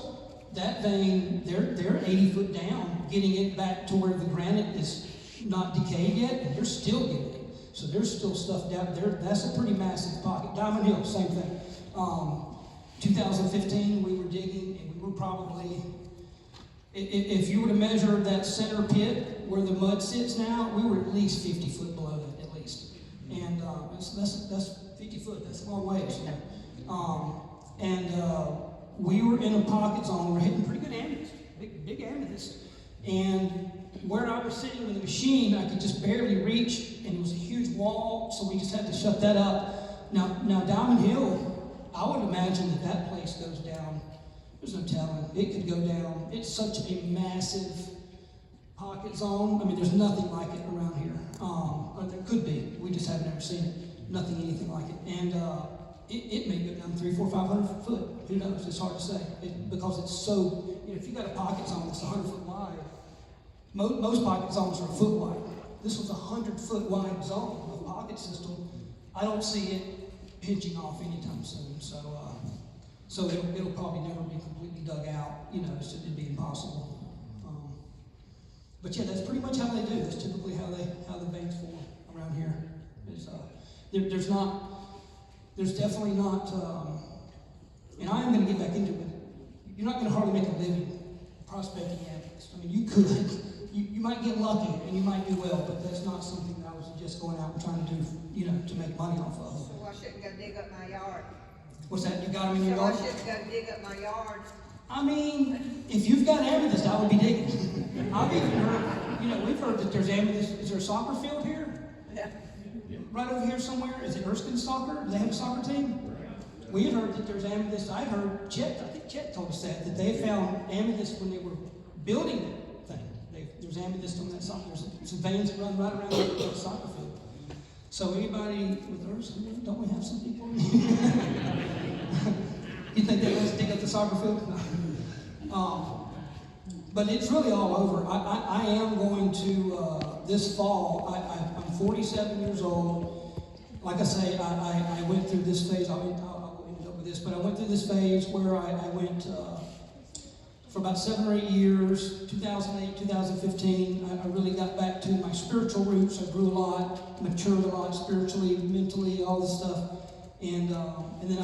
that vein, they're 80 foot down, getting it back to where the granite is not decayed yet, and they're still getting it. So there's still stuff down there. That's a pretty massive pocket. Diamond Hill, same thing. 2015, we were digging, and we were probably, if you were to measure that center pit where the mud sits now, we were at least 50 foot below that, at least. And that's 50 foot. That's a long ways. We were in a pocket zone. We were hitting pretty good amethyst, big amethyst. And where I was sitting with the machine, I could just barely reach, and it was a huge wall, so we just had to shut that up. Now Diamond Hill, I would imagine that place goes down. There's no telling. It could go down. It's such a massive pocket zone. I mean, there's nothing like it around here. Or there could be. We just haven't ever seen it. Nothing, anything like it. And it may go down 300, 400, 500 foot. Who knows? It's hard to say. Because it's so, if you got a pocket zone that's 100 foot wide, most pocket zones are a foot wide. This was a 100 foot wide zone of pocket system. I don't see it pinching off anytime soon. So it'll probably never be completely dug out. It'd be impossible. But yeah, that's pretty much how they do. That's typically how the veins form around here. There's definitely not, and I am going to get back into it, you're not going to hardly make a living prospecting amethyst. I mean, you could. You might get lucky, and you might do well, but that's not something that I was just going out and trying to do, to make money off of. So I shouldn't go dig up my yard. What's that? You got them in your So I yard? shouldn't go dig up my yard. I mean, if you've got amethyst, I would be digging. I've even heard, we've heard that there's amethyst. Is there a soccer field here? Yeah. Right over here somewhere? Is it Erskine Soccer? Do they have a soccer team? We had heard that there's amethyst. I think Chet told us that they found amethyst when they were building that thing. There's amethyst on that side. There's some veins that run right around the soccer field. So anybody with Earth, don't we have some people? You think they let us dig up the soccer field? No. But it's really all over. I am going to, this fall, I'm 47 years old. Like I say, I went through this phase, I'll end up with this, but I went through this phase where I went for about 7 or 8 years, 2008, 2015, I really got back to my spiritual roots. I grew a lot, matured a lot spiritually, mentally, all this stuff. And then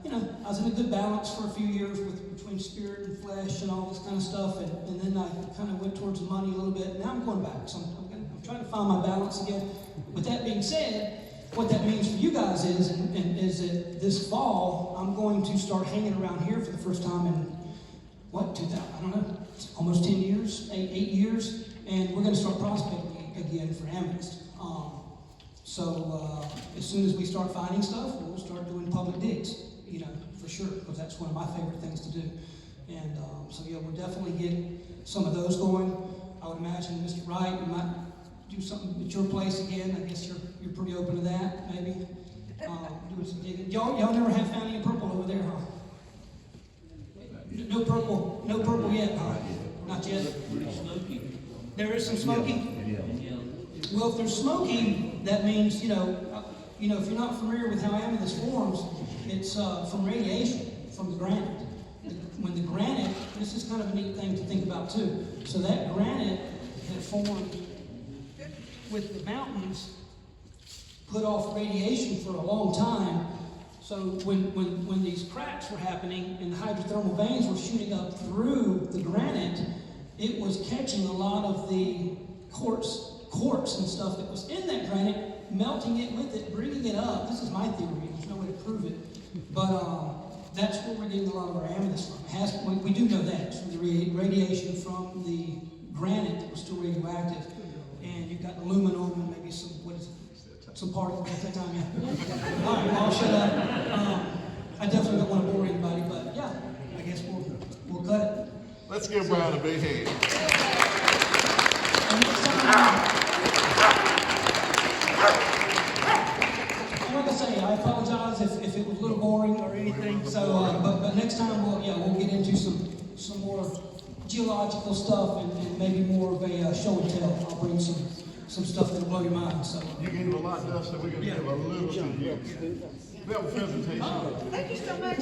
I was in a good balance for a few years between spirit and flesh and all this kind of stuff. And then I kind of went towards the money a little bit. Now I'm going back. So I'm trying to find my balance again. With that being said, what that means for you guys is that this fall, I'm going to start hanging around here for the first time in, 2000, I don't know, almost 10 years, 8 years. And we're going to start prospecting again for amethyst. So as soon as we start finding stuff, we'll start doing public digs, for sure, because that's one of my favorite things to do. And so yeah, we'll definitely get some of those going. I would imagine, Mr. Wright, we might do something at your place again. I guess you're pretty open to that, maybe. Doing some digging. Y'all never have found any purple over there, huh? No purple yet, huh? Not yet. There is some smoky? Well, if there's smoky, that means, if you're not familiar with how amethyst forms, it's from radiation, from the granite. When the granite, this is kind of a neat thing to think about too. So that granite that formed with the mountains put off radiation for a long time. So when these cracks were happening and the hydrothermal veins were shooting up through the granite, it was catching a lot of the quartz and stuff that was in that granite, melting it with it, bringing it up. This is my theory. There's no way to prove it. But that's where we're getting a lot of our amethyst from. We do know that. It's from the radiation from the granite that was still radioactive. And you've got aluminum and maybe some particles at that time, yeah. All right, well, I'll shut up. I definitely don't want to bore anybody, but yeah, I guess we'll cut it. Let's give Brian a big hand. And next time, and like I say, I apologize if it was a little boring or anything. So, but next time we'll get into some more geological stuff and maybe more of a show and tell. I'll bring some stuff that'll blow your mind. So You gave a lot, Dustin. We're going to give a little to you. We have a presentation. Thank you so much.